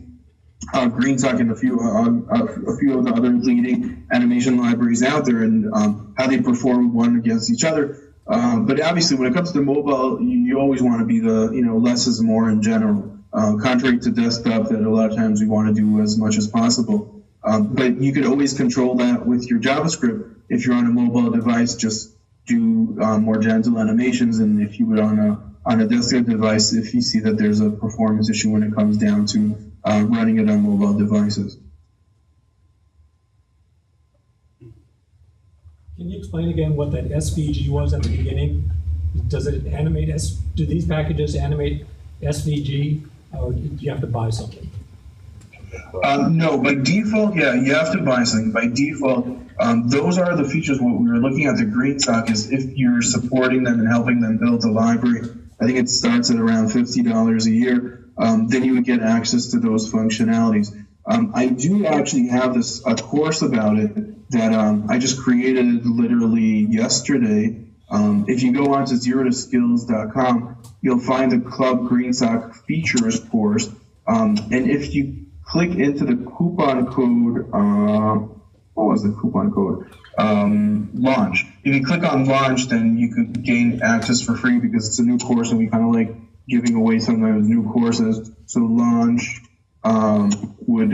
S5: GreenSock and a few of the other leading animation libraries out there, and how they perform one against each other. But obviously, when it comes to mobile, you always want to be the less is more in general. Contrary to desktop, that a lot of times we want to do as much as possible. But you could always control that with your JavaScript. If you're on a mobile device, just do more gentle animations, and if you would on a desktop device, if you see that there's a performance issue when it comes down to running it on mobile devices.
S3: Can you explain again what that SVG was at the beginning? Does it animate do these packages animate SVG, or do you have to buy something?
S5: No, by default, yeah, you have to buy something. By default, those are the features. What we were looking at the GreenSock is if you're supporting them and helping them build a library. I think it starts at around $50 a year. Then you would get access to those functionalities. I do actually have a course about it that I just created literally yesterday. If you go on to zerotoskills.com, you'll find the Club GreenSock features course. And if you click into the coupon code, what was the coupon code? Launch. If you click on launch, then you could gain access for free because it's a new course and we kind of like giving away sometimes new courses. So launch would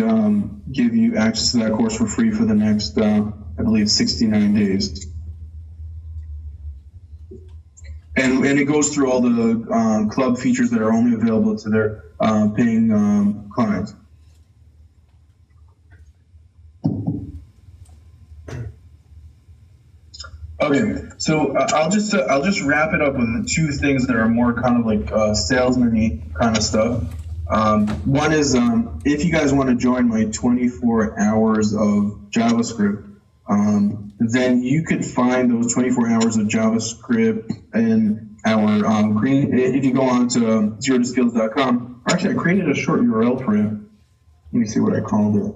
S5: give you access to that course for free for the next, I believe, 69 days. And it goes through all the club features that are only available to their paying clients. Okay, so I'll just wrap it up with the two things that are more kind of like salesman-y kind of stuff. One is if you guys want to join my 24 hours of JavaScript, then you could find those 24 hours of JavaScript in our if you go on to zerotoskills.com. Actually, I created a short URL for it. Let me see what I called it.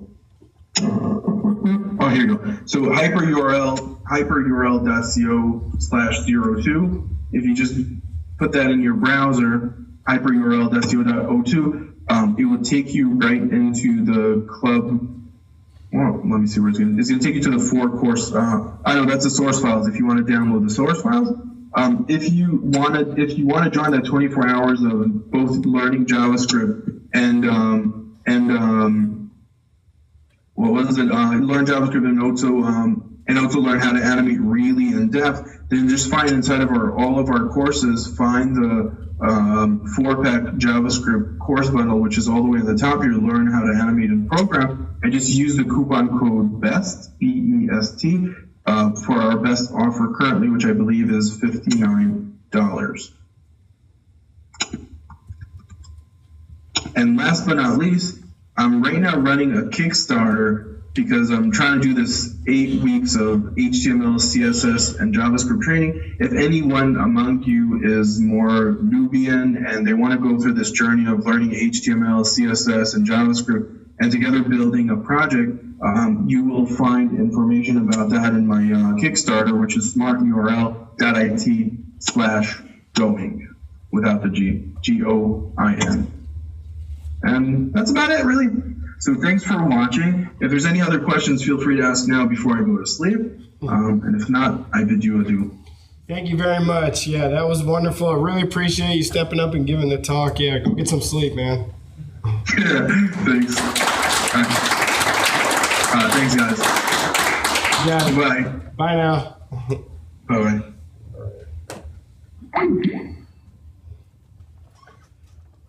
S5: Oh, here you go. So hyperurl.co/02. If you just put that in your browser, hyperurl.co.02, it will take you right into the club. Well, let me see where it's going. It's going to take you to the 4 course. I know that's the source files. If you want to download the source files, if you want to join that 24 hours of both learning JavaScript and what was it? Learn JavaScript and also learn how to animate really in depth. Then just find inside of all of our courses, find the 4-pack JavaScript course bundle, which is all the way at the top here. Learn how to animate and program, and just use the coupon code BEST BEST for our best offer currently, which I believe is $59. And last but not least, I'm right now running a Kickstarter because I'm trying to do this 8 weeks of HTML, CSS, and JavaScript training. If anyone among you is more Nubian and they want to go through this journey of learning HTML, CSS, and JavaScript, and together building a project, you will find information about that in my Kickstarter, which is smarturl.it/going, without the G, G-O-I-N. And that's about it, really. So thanks for watching. If there's any other questions, feel free to ask now before I go to sleep. And if not, I bid you adieu.
S1: Thank you very much. Yeah, that was wonderful. I really appreciate you stepping up and giving the talk. Yeah, go get some sleep, man.
S5: Yeah, thanks. Thanks, guys.
S1: Yeah.
S5: Bye.
S1: Bye now.
S5: Bye-bye.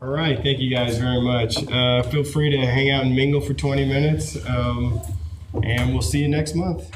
S1: All right, thank you guys very much. Feel free to hang out and mingle for 20 minutes, and we'll see you next month.